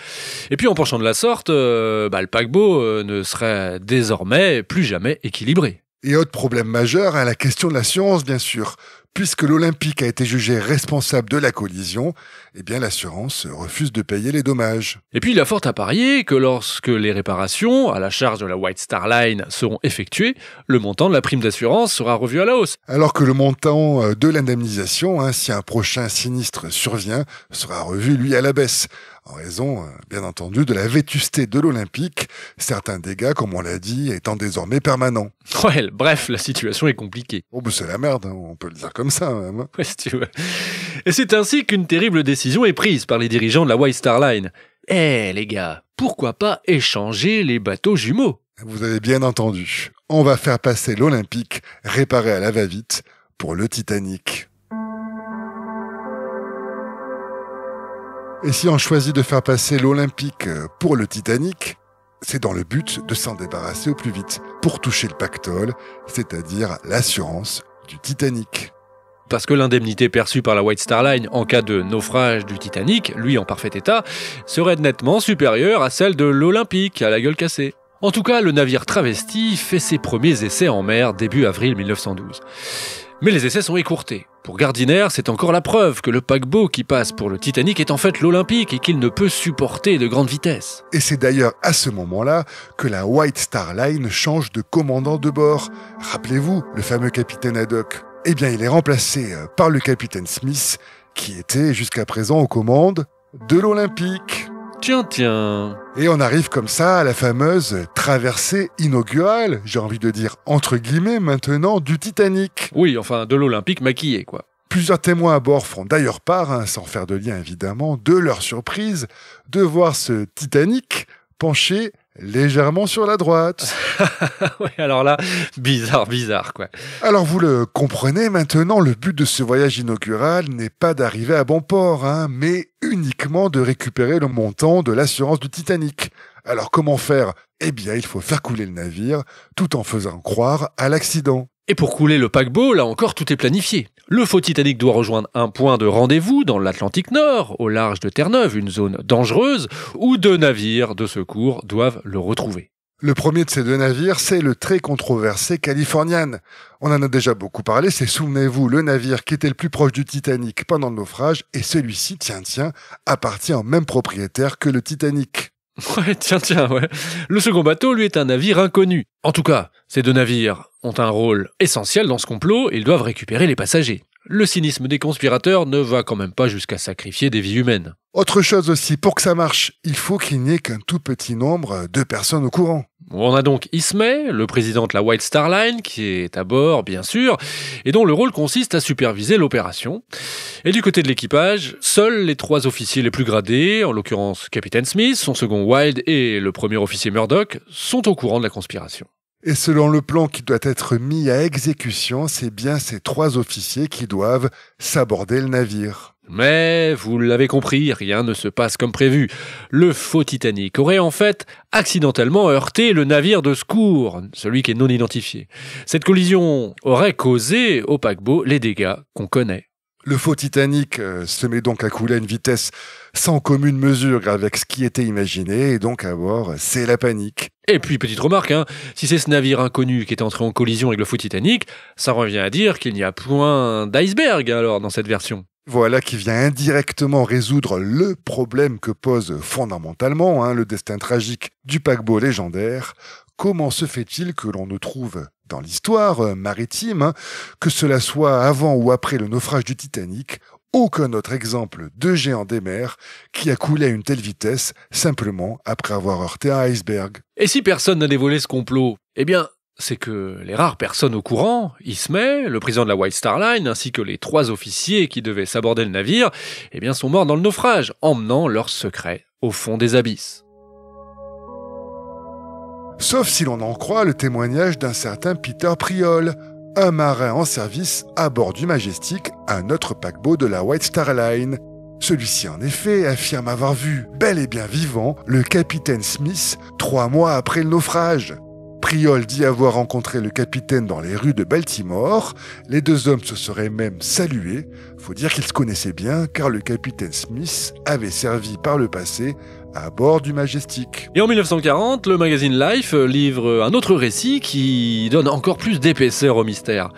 Et puis en penchant de la sorte, le paquebot ne serait désormais plus jamais équilibré. Et autre problème majeur, la question de l'assurance bien sûr. Puisque l'Olympique a été jugé responsable de la collision, eh bien l'assurance refuse de payer les dommages. Et puis il y a fort à parier que lorsque les réparations à la charge de la White Star Line seront effectuées, le montant de la prime d'assurance sera revu à la hausse. Alors que le montant de l'indemnisation, si un prochain sinistre survient, sera revu lui à la baisse. En raison, bien entendu, de la vétusté de l'Olympique, certains dégâts, comme on l'a dit, étant désormais permanents. Ouais, bref, la situation est compliquée. Oh, c'est la merde, on peut le dire comme ça, même. Ouais, si tu veux. Et c'est ainsi qu'une terrible décision est prise par les dirigeants de la White Star Line. Les gars, pourquoi pas échanger les bateaux jumeaux ? Vous avez bien entendu. On va faire passer l'Olympique, réparé à la va-vite, pour le Titanic. Et si on choisit de faire passer l'Olympique pour le Titanic, c'est dans le but de s'en débarrasser au plus vite, pour toucher le pactole, c'est-à-dire l'assurance du Titanic. Parce que l'indemnité perçue par la White Star Line en cas de naufrage du Titanic, lui en parfait état, serait nettement supérieure à celle de l'Olympique à la gueule cassée. En tout cas, le navire travesti fait ses premiers essais en mer début avril 1912. Mais les essais sont écourtés. Pour Gardiner, c'est encore la preuve que le paquebot qui passe pour le Titanic est en fait l'Olympique et qu'il ne peut supporter de grande vitesse. Et c'est d'ailleurs à ce moment-là que la White Star Line change de commandant de bord. Rappelez-vous, le fameux capitaine Haddock. Eh bien, il est remplacé par le capitaine Smith, qui était jusqu'à présent aux commandes de l'Olympique. Tiens. Et on arrive comme ça à la fameuse traversée inaugurale, j'ai envie de dire entre guillemets maintenant, du Titanic. Oui, enfin de l'Olympique maquillé, quoi. Plusieurs témoins à bord font d'ailleurs part, sans faire de lien évidemment, de leur surprise de voir ce Titanic penché légèrement sur la droite. Ouais, alors là, bizarre, quoi. Alors vous le comprenez maintenant, le but de ce voyage inaugural n'est pas d'arriver à bon port, mais uniquement de récupérer le montant de l'assurance du Titanic. Alors comment faire ? Eh bien, il faut faire couler le navire, tout en faisant croire à l'accident. Et pour couler le paquebot, là encore, tout est planifié. Le faux Titanic doit rejoindre un point de rendez-vous dans l'Atlantique Nord, au large de Terre-Neuve, une zone dangereuse, où 2 navires de secours doivent le retrouver. Le premier de ces 2 navires, c'est le très controversé Californian. On en a déjà beaucoup parlé, c'est, souvenez-vous, le navire qui était le plus proche du Titanic pendant le naufrage, et celui-ci, tiens, appartient au même propriétaire que le Titanic. Ouais, tiens, ouais. Le second bateau, lui, est un navire inconnu. En tout cas, ces 2 navires ont un rôle essentiel dans ce complot et ils doivent récupérer les passagers. Le cynisme des conspirateurs ne va quand même pas jusqu'à sacrifier des vies humaines. Autre chose aussi, pour que ça marche, il faut qu'il n'y ait qu'un tout petit nombre de personnes au courant. On a donc Ismay, le président de la White Star Line, qui est à bord, bien sûr, et dont le rôle consiste à superviser l'opération. Et du côté de l'équipage, seuls les 3 officiers les plus gradés, en l'occurrence Capitaine Smith, son second Wild et le premier officier Murdoch, sont au courant de la conspiration. Et selon le plan qui doit être mis à exécution, c'est bien ces 3 officiers qui doivent s'aborder le navire. Mais, vous l'avez compris, rien ne se passe comme prévu. Le faux Titanic aurait en fait accidentellement heurté le navire de secours, celui qui est non identifié. Cette collision aurait causé au paquebot les dégâts qu'on connaît. Le faux Titanic se met donc à couler à une vitesse sans commune mesure avec ce qui était imaginé, et donc à bord, c'est la panique. Et puis, petite remarque, si c'est ce navire inconnu qui est entré en collision avec le faux Titanic, ça revient à dire qu'il n'y a point d'iceberg alors dans cette version. Voilà qui vient indirectement résoudre le problème que pose fondamentalement le destin tragique du paquebot légendaire. Comment se fait-il que l'on ne trouve dans l'histoire maritime, que cela soit avant ou après le naufrage du Titanic, aucun autre exemple de géant des mers qui a coulé à une telle vitesse simplement après avoir heurté un iceberg? Et si personne n'a dévoilé ce complot, eh bien, c'est que les rares personnes au courant, Ismay, le président de la White Star Line, ainsi que les 3 officiers qui devaient s'aborder le navire, eh bien, sont morts dans le naufrage, emmenant leurs secrets au fond des abysses. Sauf si l'on en croit le témoignage d'un certain Peter Priol, un marin en service à bord du Majestic, un autre paquebot de la White Star Line. Celui-ci, en effet, affirme avoir vu, bel et bien vivant, le capitaine Smith 3 mois après le naufrage. Priol dit avoir rencontré le capitaine dans les rues de Baltimore. Les 2 hommes se seraient même salués. Faut dire qu'ils se connaissaient bien, car le capitaine Smith avait servi par le passé à bord du Majestic. Et en 1940, le magazine Life livre un autre récit qui donne encore plus d'épaisseur au mystère.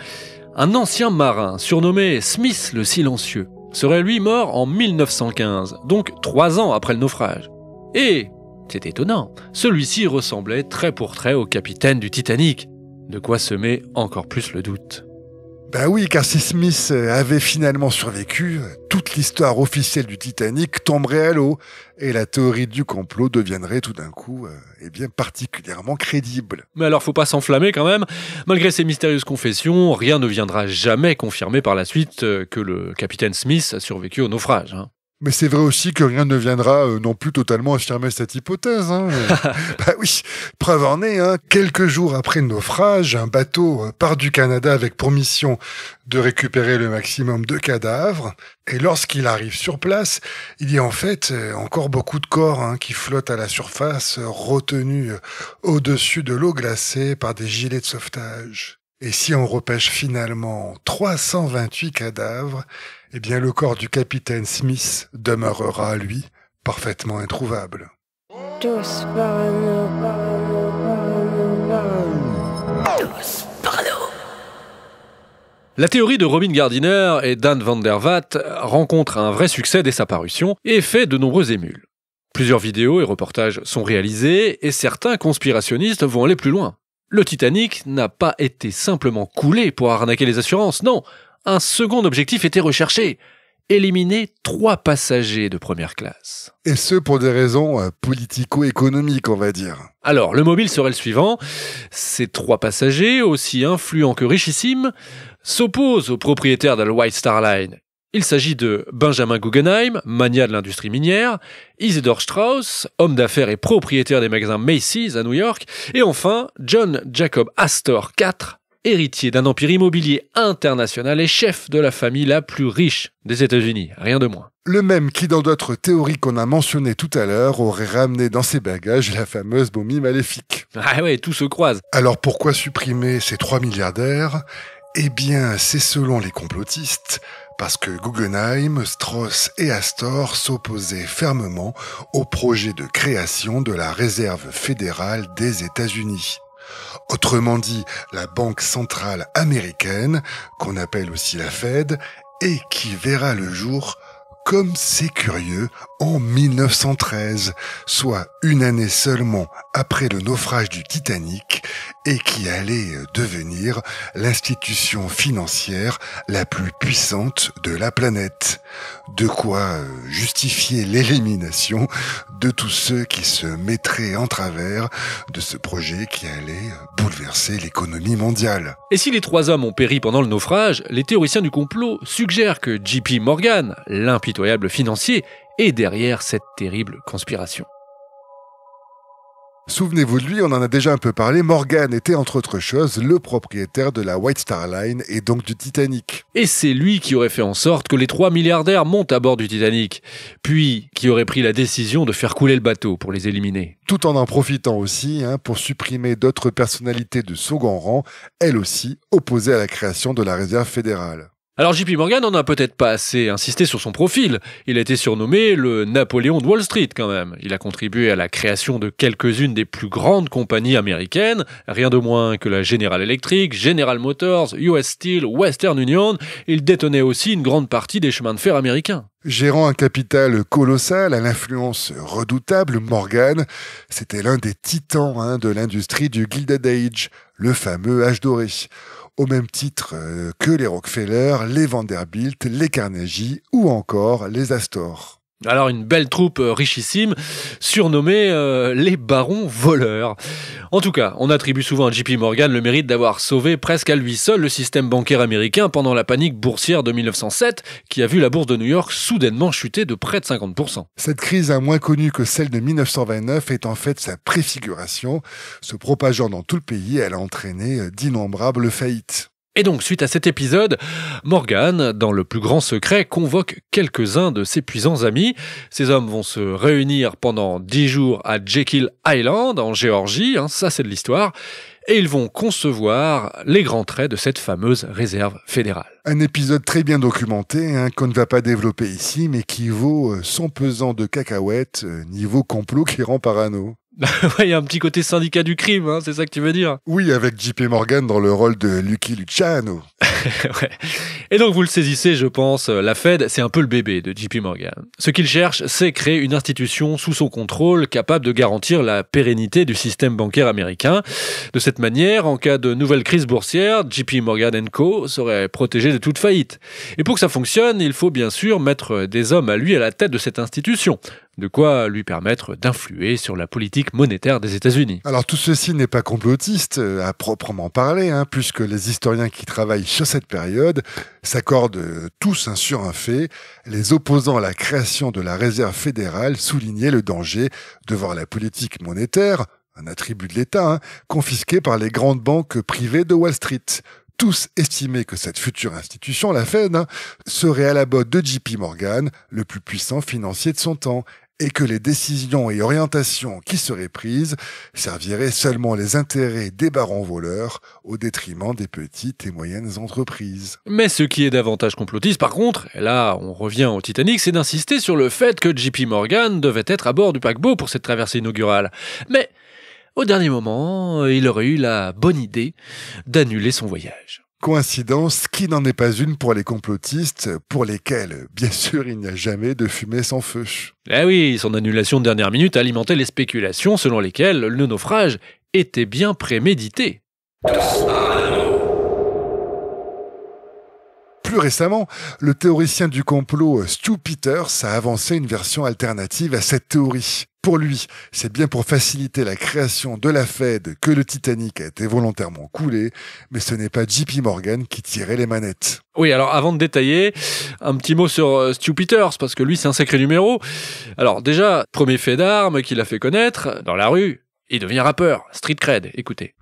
Un ancien marin, surnommé Smith le Silencieux, serait lui mort en 1915, donc 3 ans après le naufrage. Et, c'est étonnant, celui-ci ressemblait trait pour trait au capitaine du Titanic, de quoi semer encore plus le doute. Ben oui, car si Smith avait finalement survécu, toute l'histoire officielle du Titanic tomberait à l'eau, et la théorie du complot deviendrait tout d'un coup particulièrement crédible. Mais alors faut pas s'enflammer quand même, malgré ces mystérieuses confessions, rien ne viendra jamais confirmer par la suite que le capitaine Smith a survécu au naufrage. Mais c'est vrai aussi que rien ne viendra non plus totalement affirmer cette hypothèse. Bah oui, preuve en est, quelques jours après le naufrage, un bateau part du Canada avec pour mission de récupérer le maximum de cadavres. Et lorsqu'il arrive sur place, il y a en fait encore beaucoup de corps qui flottent à la surface, retenus au-dessus de l'eau glacée par des gilets de sauvetage. Et si on repêche finalement 328 cadavres, eh bien le corps du capitaine Smith demeurera, lui, parfaitement introuvable. Tous parano, tous parano. La théorie de Robin Gardiner et Dan van der Vaart rencontre un vrai succès dès sa parution et fait de nombreux émules. Plusieurs vidéos et reportages sont réalisés et certains conspirationnistes vont aller plus loin. Le Titanic n'a pas été simplement coulé pour arnaquer les assurances, non. Un second objectif était recherché, éliminer 3 passagers de première classe. Et ce pour des raisons politico-économiques, on va dire. Alors, le mobile serait le suivant. Ces 3 passagers, aussi influents que richissimes, s'opposent aux propriétaires de la White Star Line. Il s'agit de Benjamin Guggenheim, magnat de l'industrie minière, Isidore Strauss, homme d'affaires et propriétaire des magasins Macy's à New York, et enfin John Jacob Astor IV, héritier d'un empire immobilier international et chef de la famille la plus riche des États-Unis, rien de moins. Le même qui, dans d'autres théories qu'on a mentionnées tout à l'heure, aurait ramené dans ses bagages la fameuse momie maléfique. Ah ouais, tout se croise. Alors pourquoi supprimer ces 3 milliardaires ? Eh bien, c'est selon les complotistes, parce que Guggenheim, Strauss et Astor s'opposaient fermement au projet de création de la Réserve fédérale des États-Unis. Autrement dit, la Banque centrale américaine, qu'on appelle aussi la Fed, et qui verra le jour, comme c'est curieux, en 1913, soit une année seulement après le naufrage du Titanic, et qui allait devenir l'institution financière la plus puissante de la planète. De quoi justifier l'élimination de tous ceux qui se mettraient en travers de ce projet qui allait bouleverser l'économie mondiale. Et si les 3 hommes ont péri pendant le naufrage, les théoriciens du complot suggèrent que JP Morgan, l'impitoyable financier, est derrière cette terrible conspiration. Souvenez-vous de lui, on en a déjà un peu parlé, Morgan était entre autres choses le propriétaire de la White Star Line et donc du Titanic. Et c'est lui qui aurait fait en sorte que les 3 milliardaires montent à bord du Titanic, puis qui aurait pris la décision de faire couler le bateau pour les éliminer. Tout en profitant aussi pour supprimer d'autres personnalités de second rang, elles aussi opposées à la création de la Réserve fédérale. Alors JP Morgan n'en a peut-être pas assez insisté sur son profil. Il a été surnommé le Napoléon de Wall Street quand même. Il a contribué à la création de quelques-unes des plus grandes compagnies américaines, rien de moins que la General Electric, General Motors, US Steel, Western Union. Il détenait aussi une grande partie des chemins de fer américains. Gérant un capital colossal à l'influence redoutable, Morgan, c'était l'un des titans de l'industrie du Gilded Age, le fameux âge doré. Au même titre que les Rockefeller, les Vanderbilt, les Carnegie ou encore les Astor. Alors une belle troupe richissime, surnommée les barons voleurs. En tout cas, on attribue souvent à JP Morgan le mérite d'avoir sauvé presque à lui seul le système bancaire américain pendant la panique boursière de 1907, qui a vu la bourse de New York soudainement chuter de près de 50%. Cette crise moins connue que celle de 1929 est en fait sa préfiguration. Se propageant dans tout le pays, elle a entraîné d'innombrables faillites. Et donc, suite à cet épisode, Morgan, dans le plus grand secret, convoque quelques-uns de ses puissants amis. Ces hommes vont se réunir pendant 10 jours à Jekyll Island, en Géorgie, ça c'est de l'histoire, et ils vont concevoir les grands traits de cette fameuse réserve fédérale. Un épisode très bien documenté, qu'on ne va pas développer ici, mais qui vaut son pesant de cacahuètes, niveau complot qui rend parano. Ouais, il y a un petit côté syndicat du crime, c'est ça que tu veux dire? Oui, avec JP Morgan dans le rôle de Lucky Luciano. Ouais. Et donc, vous le saisissez, je pense, la Fed, c'est un peu le bébé de JP Morgan. Ce qu'il cherche, c'est créer une institution sous son contrôle capable de garantir la pérennité du système bancaire américain. De cette manière, en cas de nouvelle crise boursière, JP Morgan & Co. serait protégé de toute faillite. Et pour que ça fonctionne, il faut bien sûr mettre des hommes à lui à la tête de cette institution. De quoi lui permettre d'influer sur la politique monétaire des États-Unis. Alors tout ceci n'est pas complotiste à proprement parler, puisque les historiens qui travaillent sur cette période s'accordent tous sur un fait. Les opposants à la création de la Réserve fédérale soulignaient le danger de voir la politique monétaire, un attribut de l'État, confisquée par les grandes banques privées de Wall Street. Tous estimaient que cette future institution, la Fed, serait à la botte de JP Morgan, le plus puissant financier de son temps, et que les décisions et orientations qui seraient prises serviraient seulement les intérêts des barons voleurs au détriment des petites et moyennes entreprises. Mais ce qui est davantage complotiste, par contre, et là on revient au Titanic, c'est d'insister sur le fait que JP Morgan devait être à bord du paquebot pour cette traversée inaugurale. Mais au dernier moment, il aurait eu la bonne idée d'annuler son voyage. Coïncidence qui n'en est pas une pour les complotistes, pour lesquels, bien sûr, il n'y a jamais de fumée sans feu. Eh oui, son annulation de dernière minute alimentait les spéculations selon lesquelles le naufrage était bien prémédité. Plus récemment, le théoricien du complot Stu Peters a avancé une version alternative à cette théorie. Pour lui, c'est bien pour faciliter la création de la Fed que le Titanic a été volontairement coulé, mais ce n'est pas JP Morgan qui tirait les manettes. Oui, alors avant de détailler, un petit mot sur Stu Peters, parce que lui c'est un sacré numéro. Alors déjà, premier fait d'armes qu'il a fait connaître, dans la rue, il devient rappeur, street cred, écoutez.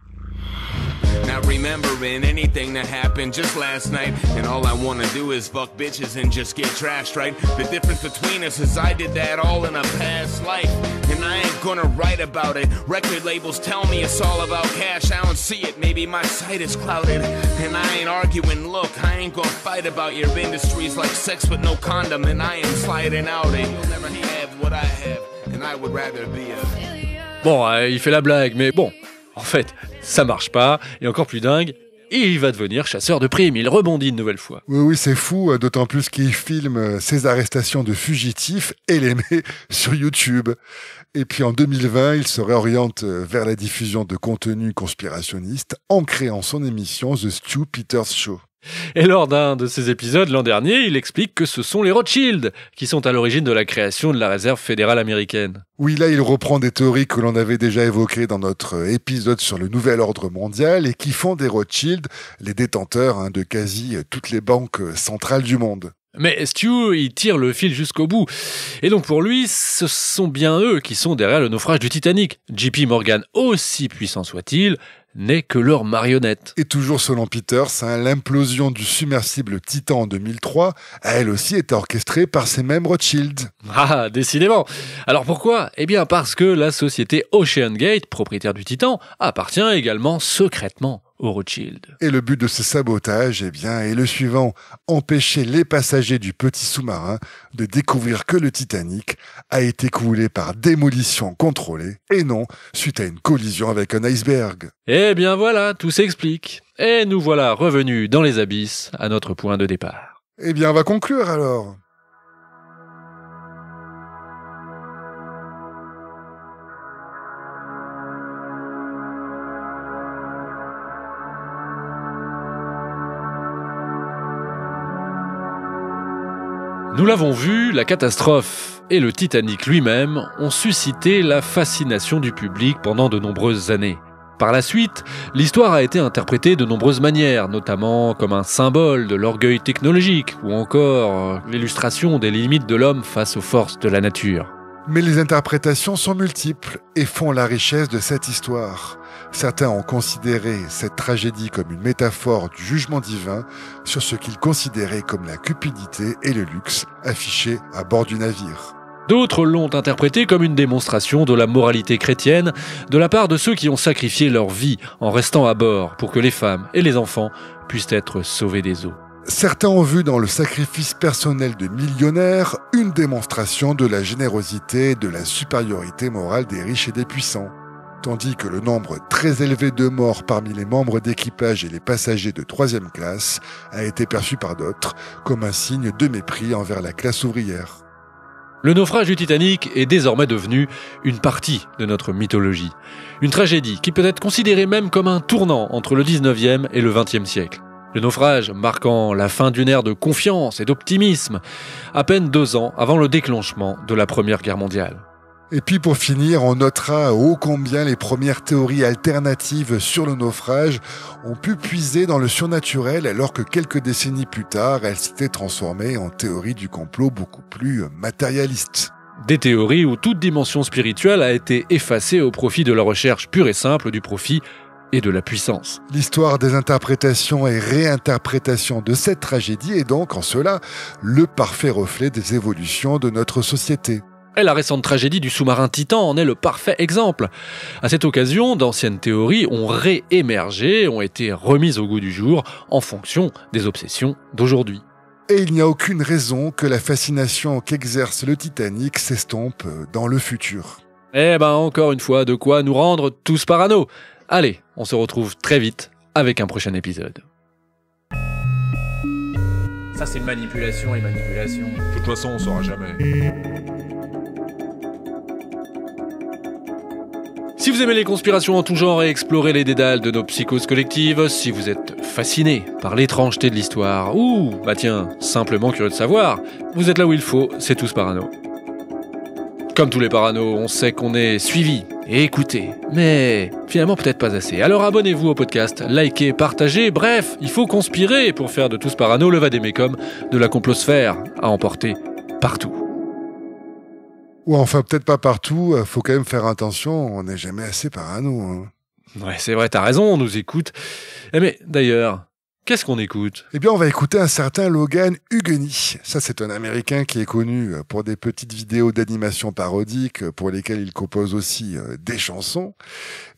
Not remembering anything that happened just last night, and all I wanna do is fuck bitches and just get trashed, right? The difference between us is I did that all in a past life, and I ain't gonna write about it. Record labels tell me it's all about cash, I don't see it, maybe my sight is clouded, and I ain't arguing, look, I ain't gonna fight about your industries like sex with no condom, and I am sliding out, and you'll never have what I have, and I would rather be a... Bon, il fait la blague, mais bon, en fait, ça marche pas, et encore plus dingue, il va devenir chasseur de primes, il rebondit une nouvelle fois. Oui, c'est fou, d'autant plus qu'il filme ses arrestations de fugitifs et les met sur YouTube. Et puis en 2020, il se réoriente vers la diffusion de contenu conspirationniste en créant son émission The Stu Peters Show. Et lors d'un de ces épisodes l'an dernier, il explique que ce sont les Rothschild qui sont à l'origine de la création de la réserve fédérale américaine. Oui, là, il reprend des théories que l'on avait déjà évoquées dans notre épisode sur le nouvel ordre mondial et qui font des Rothschild les détenteurs de quasi toutes les banques centrales du monde. Mais Stu, il tire le fil jusqu'au bout. Et donc pour lui, ce sont bien eux qui sont derrière le naufrage du Titanic. JP Morgan, aussi puissant soit-il, n'est que leur marionnette. Et toujours selon Peters, l'implosion du submersible Titan en 2003 a elle aussi été orchestrée par ces mêmes Rothschild. Ah, décidément. Alors pourquoi ? Eh bien parce que la société OceanGate, propriétaire du Titan, appartient également secrètement aux Rothschild. Et le but de ce sabotage, est le suivant, empêcher les passagers du petit sous-marin de découvrir que le Titanic a été coulé par démolition contrôlée et non suite à une collision avec un iceberg. Eh bien voilà, tout s'explique. Et nous voilà revenus dans les abysses à notre point de départ. Eh bien, on va conclure alors. Nous l'avons vu, la catastrophe et le Titanic lui-même ont suscité la fascination du public pendant de nombreuses années. Par la suite, l'histoire a été interprétée de nombreuses manières, notamment comme un symbole de l'orgueil technologique ou encore l'illustration des limites de l'homme face aux forces de la nature. Mais les interprétations sont multiples et font la richesse de cette histoire. Certains ont considéré cette tragédie comme une métaphore du jugement divin sur ce qu'ils considéraient comme la cupidité et le luxe affichés à bord du navire. D'autres l'ont interprété comme une démonstration de la moralité chrétienne de la part de ceux qui ont sacrifié leur vie en restant à bord pour que les femmes et les enfants puissent être sauvés des eaux. Certains ont vu dans le sacrifice personnel de millionnaires une démonstration de la générosité et de la supériorité morale des riches et des puissants, tandis que le nombre très élevé de morts parmi les membres d'équipage et les passagers de 3e classe a été perçu par d'autres comme un signe de mépris envers la classe ouvrière. Le naufrage du Titanic est désormais devenu une partie de notre mythologie. Une tragédie qui peut être considérée même comme un tournant entre le 19e et le 20e siècle. Le naufrage marquant la fin d'une ère de confiance et d'optimisme, à peine 2 ans avant le déclenchement de la Première Guerre mondiale. Et puis pour finir, on notera ô combien les premières théories alternatives sur le naufrage ont pu puiser dans le surnaturel alors que quelques décennies plus tard, elles s'étaient transformées en théories du complot beaucoup plus matérialistes. Des théories où toute dimension spirituelle a été effacée au profit de la recherche pure et simple du profit et de la puissance. L'histoire des interprétations et réinterprétations de cette tragédie est donc en cela le parfait reflet des évolutions de notre société. Et la récente tragédie du sous-marin Titan en est le parfait exemple. À cette occasion, d'anciennes théories ont réémergé, ont été remises au goût du jour en fonction des obsessions d'aujourd'hui. Et il n'y a aucune raison que la fascination qu'exerce le Titanic s'estompe dans le futur. Eh ben, encore une fois, de quoi nous rendre tous parano. Allez, on se retrouve très vite avec un prochain épisode. Ça, c'est manipulation et manipulation. De toute façon, on saura jamais. Si vous aimez les conspirations en tout genre et explorer les dédales de nos psychoses collectives, si vous êtes fasciné par l'étrangeté de l'histoire, ou, simplement curieux de savoir, vous êtes là où il faut, c'est Tous Parano. Comme tous les paranos, on sait qu'on est suivi et écouté, mais finalement peut-être pas assez. Alors abonnez-vous au podcast, likez, partagez, bref, il faut conspirer pour faire de Tous Parano le vadémécum de la complosphère à emporter partout. Ou enfin, peut-être pas partout, faut quand même faire attention, on n'est jamais assez parano. Hein. Ouais, c'est vrai, t'as raison, on nous écoute. Mais d'ailleurs, qu'est-ce qu'on écoute ? Eh bien, on va écouter un certain Logan Hugeni. Ça, c'est un Américain qui est connu pour des petites vidéos d'animation parodique, pour lesquelles il compose aussi des chansons.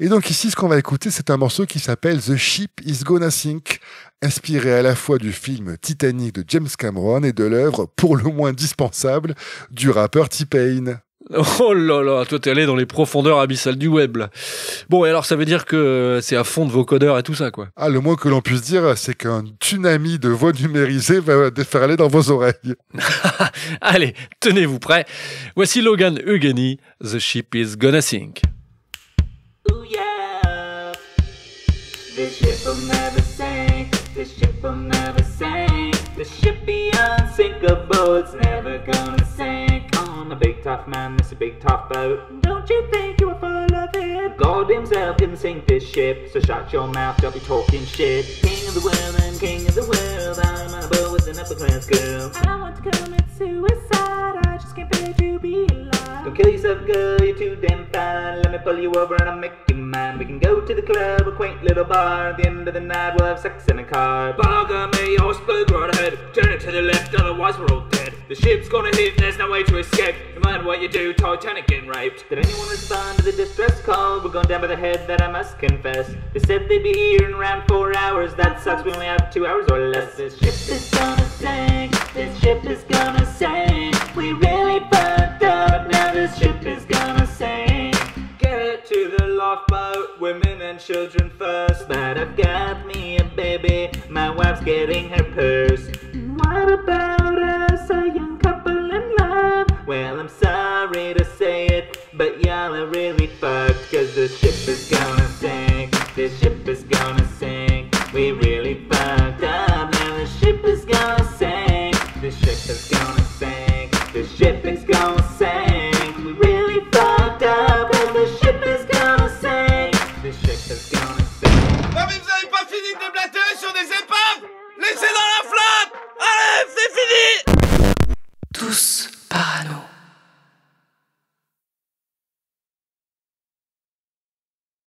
Et donc ici, ce qu'on va écouter, c'est un morceau qui s'appelle The Ship is Gonna Sink, inspiré à la fois du film Titanic de James Cameron et de l'œuvre pour le moins dispensable du rappeur T-Pain. Oh là là, toi t'es allé dans les profondeurs abyssales du web là. Bon, et alors ça veut dire que c'est à fond de vos codeurs et tout ça quoi. Ah, le moins que l'on puisse dire, c'est qu'un tsunami de voix numérisées va déferler dans vos oreilles. Allez, tenez-vous prêts. Voici Logan Eugenie, The Ship is Gonna Sink. Ooh yeah, this ship will never sink, this ship will never sink, this ship be unsinkable, it's never gonna sink. I'm a big tough man, this is a big tough boat, don't you think you are full of it? God himself can sink this ship, so shut your mouth, don't be talking shit. King of the world, I'm king of the world, I'm on a boat with an upper class girl. I want to commit suicide, I just can't bear to be alive. Don't kill yourself girl, you're too damn fine, let me pull you over and I'll make you mine. We can go to the club, a quaint little bar, at the end of the night we'll have sex in a car. Bugger me, I'll spook right ahead, turn it to the left, otherwise we're all dead. The ship's gonna hit, there's no way to escape, no matter what you do, Titanic getting raped. Did anyone respond to the distress call? We're going down by the head, that I must confess. They said they'd be here in around 4 hours, that sucks, we only have 2 hours or less. This ship is gonna sink, this ship is gonna sink, we really fucked up, now this ship is gonna sink. Get to the lifeboat, women and children first, but I've got me a baby, my wife's getting her purse. What about us, a young couple in love? Well, I'm sorry to say it, but y'all are really fucked, cause the ship is gonna sink, this ship is gonna sink, we really fucked up, now the ship is gonna sink, this ship is gonna sink, this ship is gonna sink, we really fucked up, cause the ship is gonna sink, this ship is gonna sink. Non mais vous avez pas fini de blatter sur des épaves? Laissez-la!